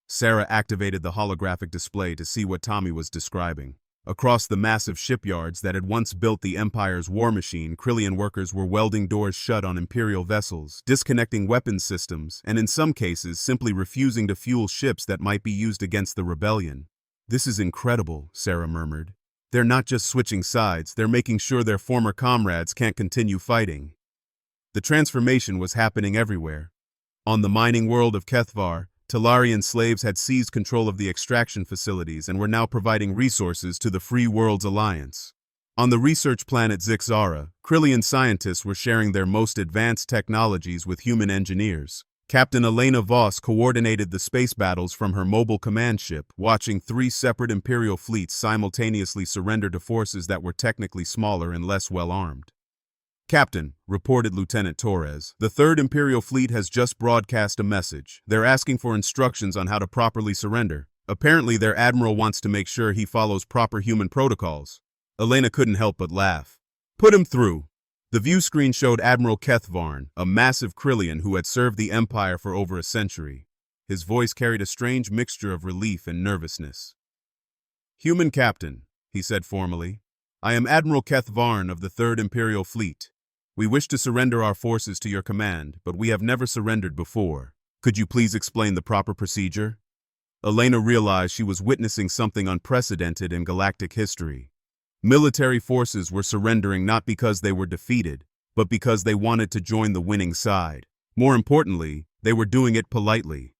Sarah activated the holographic display to see what Tommy was describing. Across the massive shipyards that had once built the Empire's war machine, Krillian workers were welding doors shut on Imperial vessels, disconnecting weapons systems, and in some cases simply refusing to fuel ships that might be used against the rebellion. "This is incredible," Sarah murmured. "They're not just switching sides, they're making sure their former comrades can't continue fighting." The transformation was happening everywhere. On the mining world of Kethvar, Talarian slaves had seized control of the extraction facilities and were now providing resources to the Free Worlds Alliance. On the research planet Zixara, Krillian scientists were sharing their most advanced technologies with human engineers. Captain Elena Voss coordinated the space battles from her mobile command ship, watching 3 separate Imperial fleets simultaneously surrender to forces that were technically smaller and less well-armed. "Captain," reported Lieutenant Torres, "the 3rd Imperial Fleet has just broadcast a message. They're asking for instructions on how to properly surrender. Apparently their admiral wants to make sure he follows proper human protocols." Elena couldn't help but laugh. "Put him through." The view screen showed Admiral Kethvarn, a massive Krillian who had served the Empire for over a century. His voice carried a strange mixture of relief and nervousness. "Human Captain," he said formally, "I am Admiral Kethvarn of the 3rd Imperial Fleet. We wish to surrender our forces to your command, but we have never surrendered before. Could you please explain the proper procedure?" Elena realized she was witnessing something unprecedented in galactic history. Military forces were surrendering not because they were defeated, but because they wanted to join the winning side. More importantly, they were doing it politely.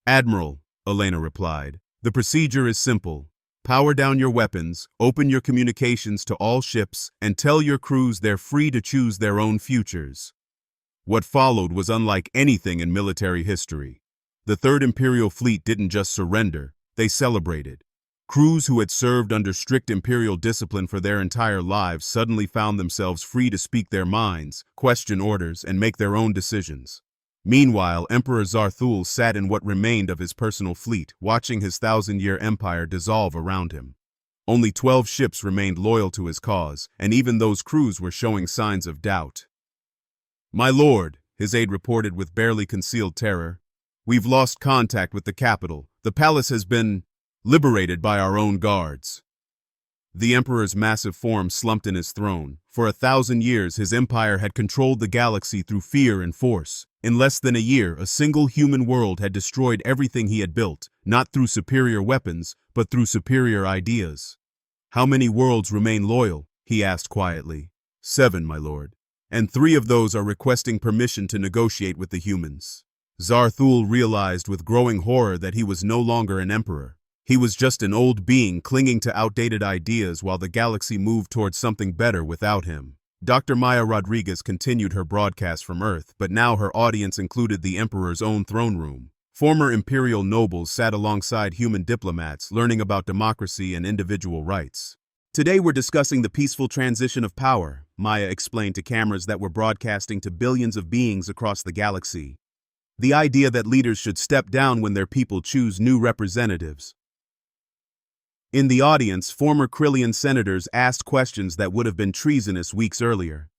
"Admiral," Elena replied, "the procedure is simple. Power down your weapons, open your communications to all ships, and tell your crews they're free to choose their own futures." What followed was unlike anything in military history. The 3rd Imperial Fleet didn't just surrender, they celebrated. Crews who had served under strict Imperial discipline for their entire lives suddenly found themselves free to speak their minds, question orders, and make their own decisions. Meanwhile, Emperor Zarthul sat in what remained of his personal fleet, watching his 1,000-year empire dissolve around him. Only 12 ships remained loyal to his cause, and even those crews were showing signs of doubt. "My lord," his aide reported with barely concealed terror, "we've lost contact with the capital. The palace has been liberated by our own guards." The emperor's massive form slumped in his throne. For 1,000 years, his empire had controlled the galaxy through fear and force. In less than a year, a single human world had destroyed everything he had built, not through superior weapons, but through superior ideas. "How many worlds remain loyal?" he asked quietly. "7, my lord. And 3 of those are requesting permission to negotiate with the humans." Zarthul realized with growing horror that he was no longer an emperor. He was just an old being clinging to outdated ideas while the galaxy moved towards something better without him. Dr. Maya Rodriguez continued her broadcast from Earth, but now her audience included the Emperor's own throne room. Former imperial nobles sat alongside human diplomats, learning about democracy and individual rights. "Today we're discussing the peaceful transition of power," Maya explained to cameras that were broadcasting to billions of beings across the galaxy. "The idea that leaders should step down when their people choose new representatives." In the audience, former Krillian senators asked questions that would have been treasonous weeks earlier.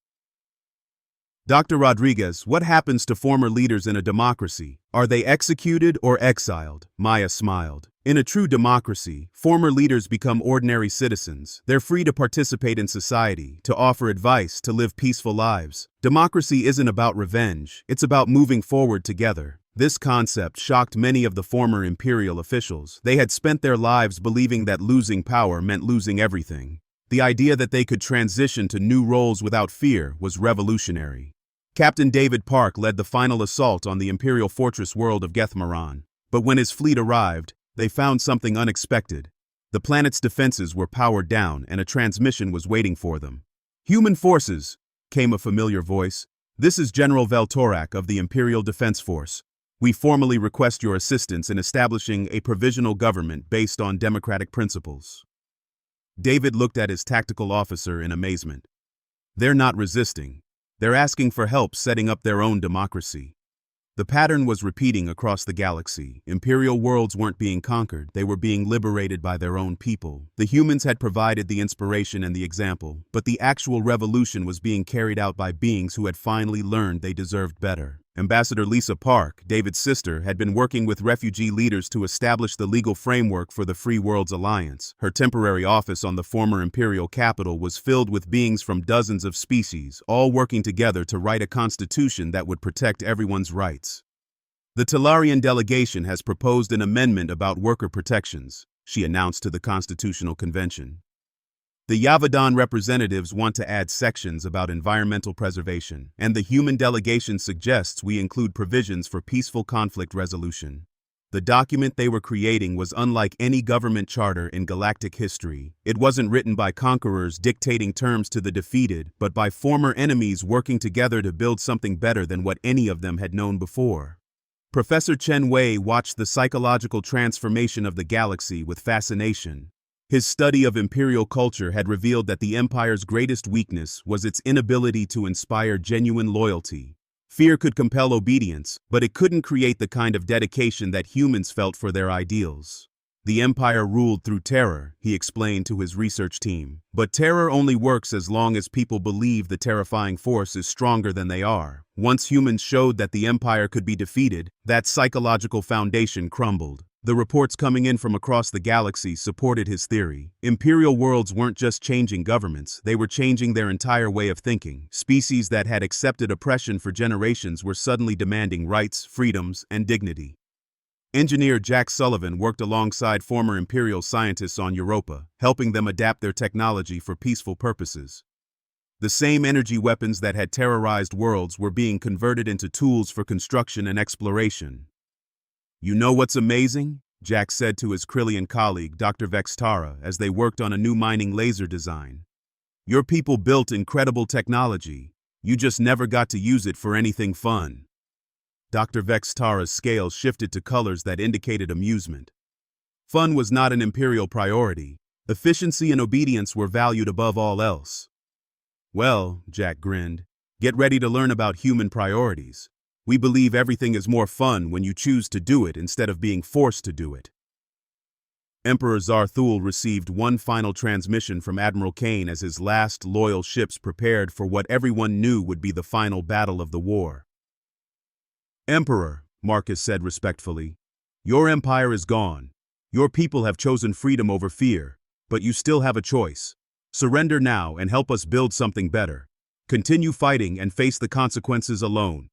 "Dr. Rodriguez, what happens to former leaders in a democracy? Are they executed or exiled?" Maya smiled. "In a true democracy, former leaders become ordinary citizens. They're free to participate in society, to offer advice, to live peaceful lives. Democracy isn't about revenge, it's about moving forward together." This concept shocked many of the former imperial officials. They had spent their lives believing that losing power meant losing everything. The idea that they could transition to new roles without fear was revolutionary. Captain David Park led the final assault on the imperial fortress world of Gethmaran. But when his fleet arrived, they found something unexpected. The planet's defenses were powered down and a transmission was waiting for them. "Human forces," came a familiar voice. "This is General Veltorak of the Imperial Defense Force. We formally request your assistance in establishing a provisional government based on democratic principles." David looked at his tactical officer in amazement. "They're not resisting. They're asking for help setting up their own democracy." The pattern was repeating across the galaxy. Imperial worlds weren't being conquered, they were being liberated by their own people. The humans had provided the inspiration and the example, but the actual revolution was being carried out by beings who had finally learned they deserved better. Ambassador Lisa Park, David's sister, had been working with refugee leaders to establish the legal framework for the Free Worlds Alliance. Her temporary office on the former imperial capital was filled with beings from dozens of species, all working together to write a constitution that would protect everyone's rights. "The Talarian delegation has proposed an amendment about worker protections," she announced to the Constitutional Convention. The Yavadan representatives want to add sections about environmental preservation, and the human delegation suggests we include provisions for peaceful conflict resolution. The document they were creating was unlike any government charter in galactic history. It wasn't written by conquerors dictating terms to the defeated, but by former enemies working together to build something better than what any of them had known before. Professor Chen Wei watched the psychological transformation of the galaxy with fascination. His study of imperial culture had revealed that the Empire's greatest weakness was its inability to inspire genuine loyalty. Fear could compel obedience, but it couldn't create the kind of dedication that humans felt for their ideals. The Empire ruled through terror, he explained to his research team. But terror only works as long as people believe the terrifying force is stronger than they are. Once humans showed that the Empire could be defeated, that psychological foundation crumbled. The reports coming in from across the galaxy supported his theory. Imperial worlds weren't just changing governments, they were changing their entire way of thinking. Species that had accepted oppression for generations were suddenly demanding rights, freedoms, and dignity. Engineer Jack Sullivan worked alongside former Imperial scientists on Europa, helping them adapt their technology for peaceful purposes. The same energy weapons that had terrorized worlds were being converted into tools for construction and exploration. "You know what's amazing?" Jack said to his Krillian colleague, Dr. Vextara, as they worked on a new mining laser design. "Your people built incredible technology. You just never got to use it for anything fun." Dr. Vextara's scale shifted to colors that indicated amusement. Fun was not an Imperial priority. Efficiency and obedience were valued above all else. "Well," Jack grinned, "get ready to learn about human priorities. We believe everything is more fun when you choose to do it instead of being forced to do it." Emperor Zarthul received one final transmission from Admiral Kane as his last loyal ships prepared for what everyone knew would be the final battle of the war. "Emperor," Marcus said respectfully, "your empire is gone. Your people have chosen freedom over fear, but you still have a choice. Surrender now and help us build something better. Continue fighting and face the consequences alone."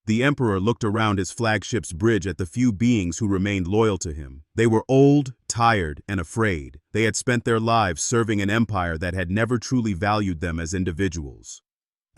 The Emperor looked around his flagship's bridge at the few beings who remained loyal to him. They were old, tired, and afraid. They had spent their lives serving an empire that had never truly valued them as individuals.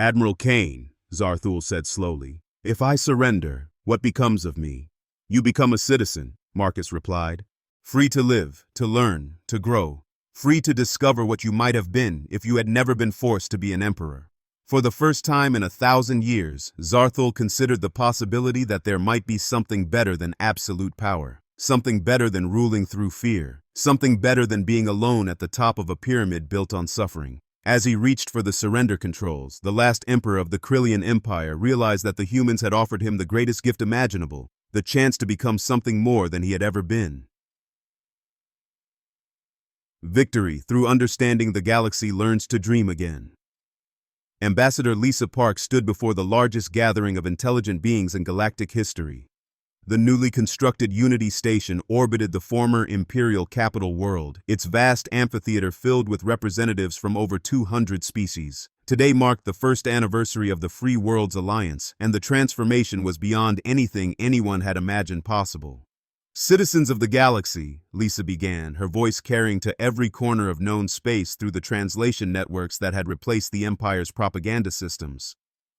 "Admiral Kane," Zarthul said slowly, "if I surrender, what becomes of me?" "You become a citizen," Marcus replied. "Free to live, to learn, to grow. Free to discover what you might have been if you had never been forced to be an emperor." For the first time in 1,000 years, Zarthul considered the possibility that there might be something better than absolute power. Something better than ruling through fear. Something better than being alone at the top of a pyramid built on suffering. As he reached for the surrender controls, the last emperor of the Krillian Empire realized that the humans had offered him the greatest gift imaginable, the chance to become something more than he had ever been. Victory through understanding the galaxy learns to dream again. Ambassador Lisa Park stood before the largest gathering of intelligent beings in galactic history. The newly constructed Unity Station orbited the former Imperial capital world, its vast amphitheater filled with representatives from over 200 species. Today marked the first anniversary of the Free Worlds Alliance, and the transformation was beyond anything anyone had imagined possible. "Citizens of the galaxy," Lisa began, her voice carrying to every corner of known space through the translation networks that had replaced the Empire's propaganda systems.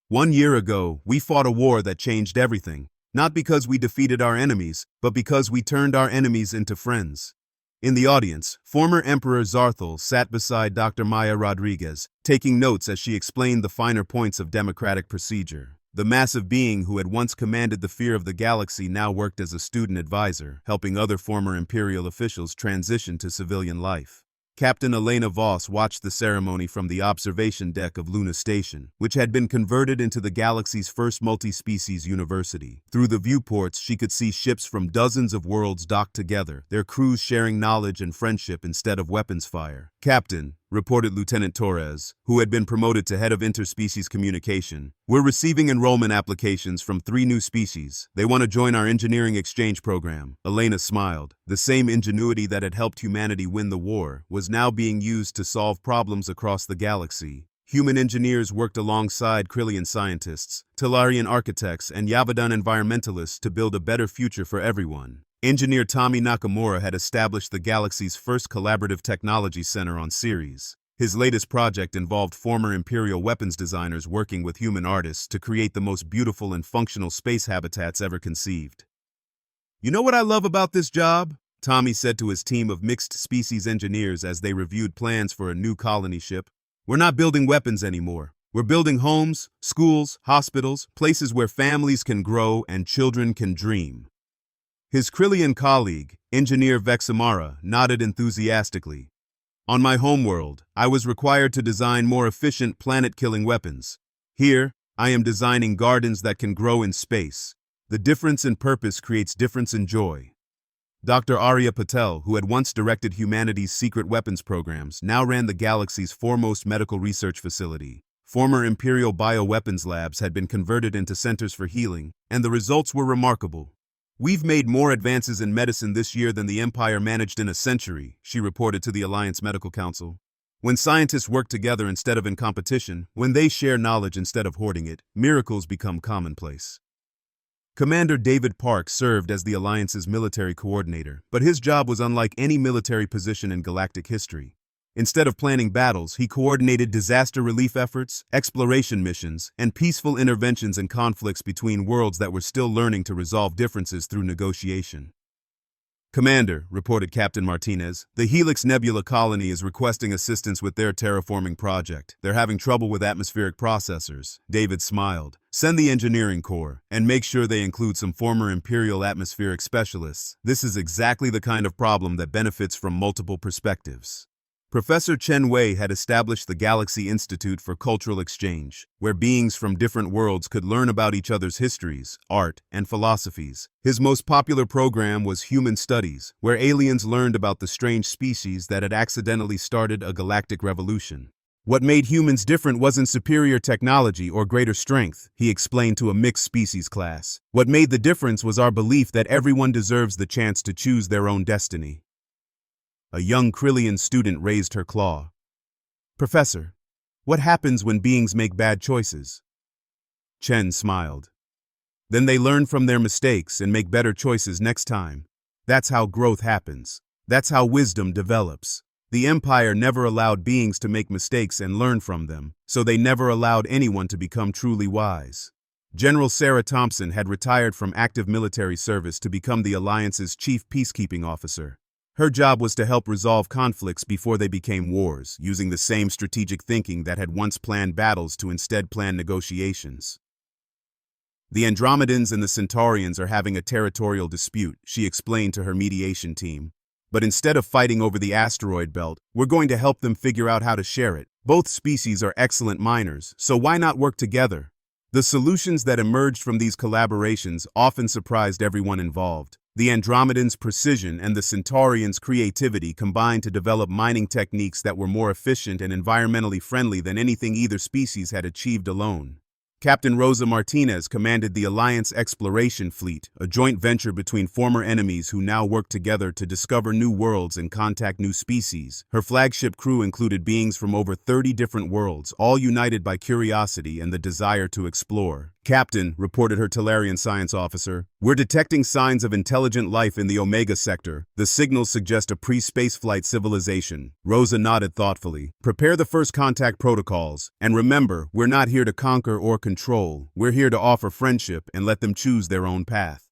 "1 year ago, we fought a war that changed everything, not because we defeated our enemies, but because we turned our enemies into friends." In the audience, former Emperor Zarthul sat beside Dr. Maya Rodriguez, taking notes as she explained the finer points of democratic procedure. The massive being who had once commanded the fear of the galaxy now worked as a student advisor, helping other former Imperial officials transition to civilian life. Captain Elena Voss watched the ceremony from the observation deck of Luna Station, which had been converted into the galaxy's first multi-species university. Through the viewports, she could see ships from dozens of worlds docked together, their crews sharing knowledge and friendship instead of weapons fire. "Captain," reported Lieutenant Torres, who had been promoted to head of interspecies communication, "we're receiving enrollment applications from 3 new species. They want to join our engineering exchange program." Elena smiled. The same ingenuity that had helped humanity win the war was now being used to solve problems across the galaxy. Human engineers worked alongside Krillian scientists, Talarian architects, and Yavadan environmentalists to build a better future for everyone. Engineer Tommy Nakamura had established the galaxy's first collaborative technology center on Ceres. His latest project involved former Imperial weapons designers working with human artists to create the most beautiful and functional space habitats ever conceived. "You know what I love about this job?" Tommy said to his team of mixed-species engineers as they reviewed plans for a new colony ship. "We're not building weapons anymore. We're building homes, schools, hospitals, places where families can grow and children can dream." His Krillian colleague, Engineer Vexamara, nodded enthusiastically. "On my homeworld, I was required to design more efficient planet-killing weapons. Here, I am designing gardens that can grow in space. The difference in purpose creates difference in joy." Dr. Arya Patel, who had once directed humanity's secret weapons programs, now ran the galaxy's foremost medical research facility. Former Imperial bioweapons labs had been converted into centers for healing, and the results were remarkable. "We've made more advances in medicine this year than the Empire managed in a century," she reported to the Alliance Medical Council. "When scientists work together instead of in competition, when they share knowledge instead of hoarding it, miracles become commonplace." Commander David Park served as the Alliance's military coordinator, but his job was unlike any military position in galactic history. Instead of planning battles, he coordinated disaster relief efforts, exploration missions, and peaceful interventions in conflicts between worlds that were still learning to resolve differences through negotiation. "Commander," reported Captain Martinez, "the Helix Nebula colony is requesting assistance with their terraforming project. They're having trouble with atmospheric processors." David smiled. "Send the engineering corps, and make sure they include some former Imperial atmospheric specialists. This is exactly the kind of problem that benefits from multiple perspectives." Professor Chen Wei had established the Galaxy Institute for Cultural Exchange, where beings from different worlds could learn about each other's histories, art, and philosophies. His most popular program was Human Studies, where aliens learned about the strange species that had accidentally started a galactic revolution. "What made humans different wasn't superior technology or greater strength," he explained to a mixed-species class. "What made the difference was our belief that everyone deserves the chance to choose their own destiny." A young Krillian student raised her claw. "Professor, what happens when beings make bad choices?" Chen smiled. "Then they learn from their mistakes and make better choices next time. That's how growth happens. That's how wisdom develops. The Empire never allowed beings to make mistakes and learn from them, so they never allowed anyone to become truly wise." General Sarah Thompson had retired from active military service to become the Alliance's chief peacekeeping officer. Her job was to help resolve conflicts before they became wars, using the same strategic thinking that had once planned battles to instead plan negotiations. "The Andromedans and the Centaurians are having a territorial dispute," she explained to her mediation team. "But instead of fighting over the asteroid belt, we're going to help them figure out how to share it. Both species are excellent miners, so why not work together?" The solutions that emerged from these collaborations often surprised everyone involved. The Andromedans' precision and the Centaurians' creativity combined to develop mining techniques that were more efficient and environmentally friendly than anything either species had achieved alone. Captain Rosa Martinez commanded the Alliance Exploration Fleet, a joint venture between former enemies who now work together to discover new worlds and contact new species. Her flagship crew included beings from over 30 different worlds, all united by curiosity and the desire to explore. "Captain," reported her Talarian science officer, "we're detecting signs of intelligent life in the Omega sector. The signals suggest a pre-spaceflight civilization." Rosa nodded thoughtfully. "Prepare the first contact protocols. And remember, we're not here to conquer or control. We're here to offer friendship and let them choose their own path."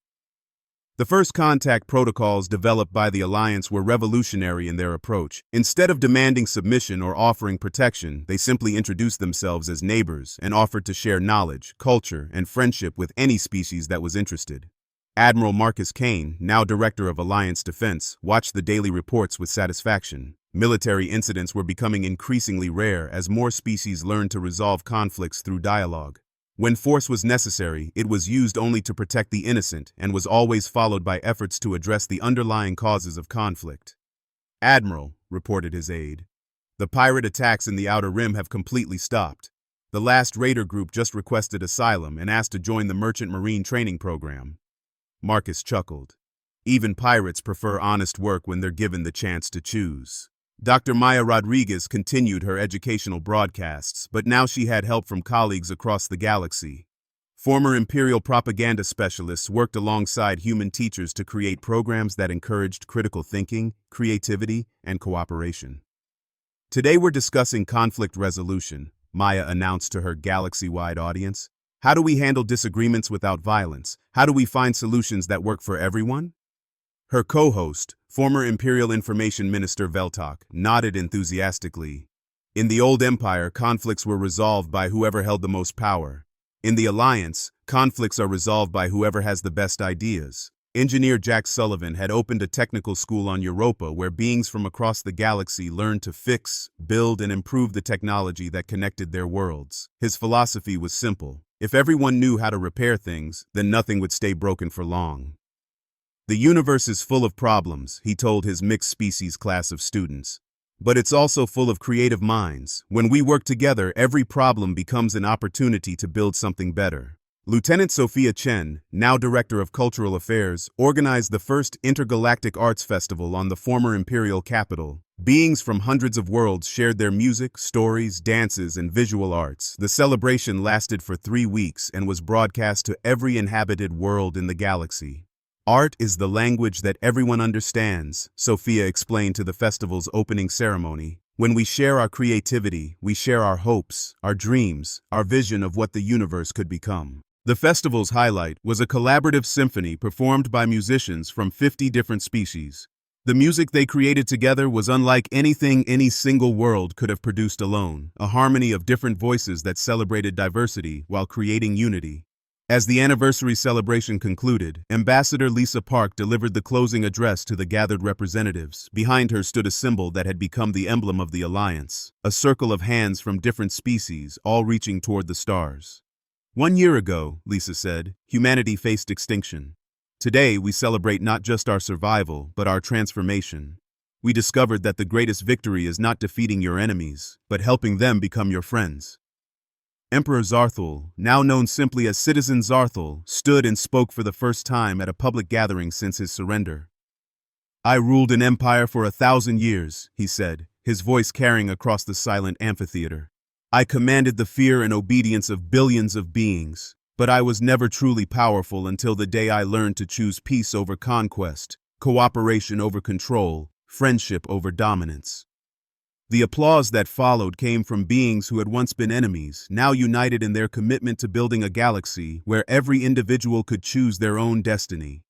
The first contact protocols developed by the Alliance were revolutionary in their approach. Instead of demanding submission or offering protection, they simply introduced themselves as neighbors and offered to share knowledge, culture, and friendship with any species that was interested. Admiral Marcus Kane, now Director of Alliance Defense, watched the daily reports with satisfaction. Military incidents were becoming increasingly rare as more species learned to resolve conflicts through dialogue. When force was necessary, it was used only to protect the innocent and was always followed by efforts to address the underlying causes of conflict. "Admiral," reported his aide, "the pirate attacks in the Outer Rim have completely stopped. The last raider group just requested asylum and asked to join the Merchant Marine training program." Marcus chuckled. "Even pirates prefer honest work when they're given the chance to choose." Dr. Maya Rodriguez continued her educational broadcasts, but now she had help from colleagues across the galaxy. former imperial propaganda specialists worked alongside human teachers to create programs that encouraged critical thinking, creativity, and cooperation. Today we're discussing conflict resolution, Maya announced to her galaxy-wide audience. How do we handle disagreements without violence? How do we find solutions that work for everyone? Her co-host, former Imperial Information Minister Veltok, nodded enthusiastically. In the old empire, conflicts were resolved by whoever held the most power. In the Alliance, conflicts are resolved by whoever has the best ideas. Engineer Jack Sullivan had opened a technical school on Europa where beings from across the galaxy learned to fix, build, and improve the technology that connected their worlds. His philosophy was simple. If everyone knew how to repair things, then nothing would stay broken for long. The universe is full of problems, he told his mixed species class of students. But it's also full of creative minds. When we work together, every problem becomes an opportunity to build something better. Lieutenant Sophia Chen, now Director of Cultural Affairs, organized the first intergalactic arts festival on the former imperial capital. Beings from hundreds of worlds shared their music, stories, dances, and visual arts. The celebration lasted for 3 weeks and was broadcast to every inhabited world in the galaxy. Art is the language that everyone understands, Sophia explained to the festival's opening ceremony. When we share our creativity, we share our hopes, our dreams, our vision of what the universe could become. The festival's highlight was a collaborative symphony performed by musicians from 50 different species. The music they created together was unlike anything any single world could have produced alone, a harmony of different voices that celebrated diversity while creating unity. As the anniversary celebration concluded, Ambassador Lisa Park delivered the closing address to the gathered representatives. Behind her stood a symbol that had become the emblem of the Alliance, a circle of hands from different species, all reaching toward the stars. 1 year ago, Lisa said, humanity faced extinction. Today, we celebrate not just our survival, but our transformation. We discovered that the greatest victory is not defeating your enemies, but helping them become your friends. Emperor Zarthul, now known simply as Citizen Zarthul, stood and spoke for the first time at a public gathering since his surrender. I ruled an empire for 1,000 years, he said, his voice carrying across the silent amphitheater. I commanded the fear and obedience of billions of beings, but I was never truly powerful until the day I learned to choose peace over conquest, cooperation over control, friendship over dominance. The applause that followed came from beings who had once been enemies, now united in their commitment to building a galaxy where every individual could choose their own destiny.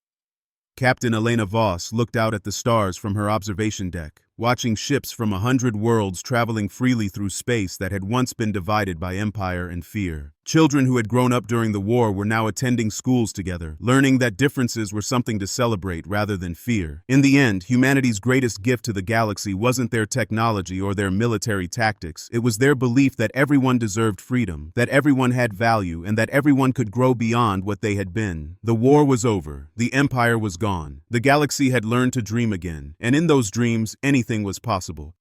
Captain Elena Voss looked out at the stars from her observation deck, watching ships from 100 worlds traveling freely through space that had once been divided by empire and fear. Children who had grown up during the war were now attending schools together, learning that differences were something to celebrate rather than fear. In the end, humanity's greatest gift to the galaxy wasn't their technology or their military tactics. It was their belief that everyone deserved freedom, that everyone had value, and that everyone could grow beyond what they had been. The war was over. The empire was gone. The galaxy had learned to dream again, and in those dreams, anything was possible.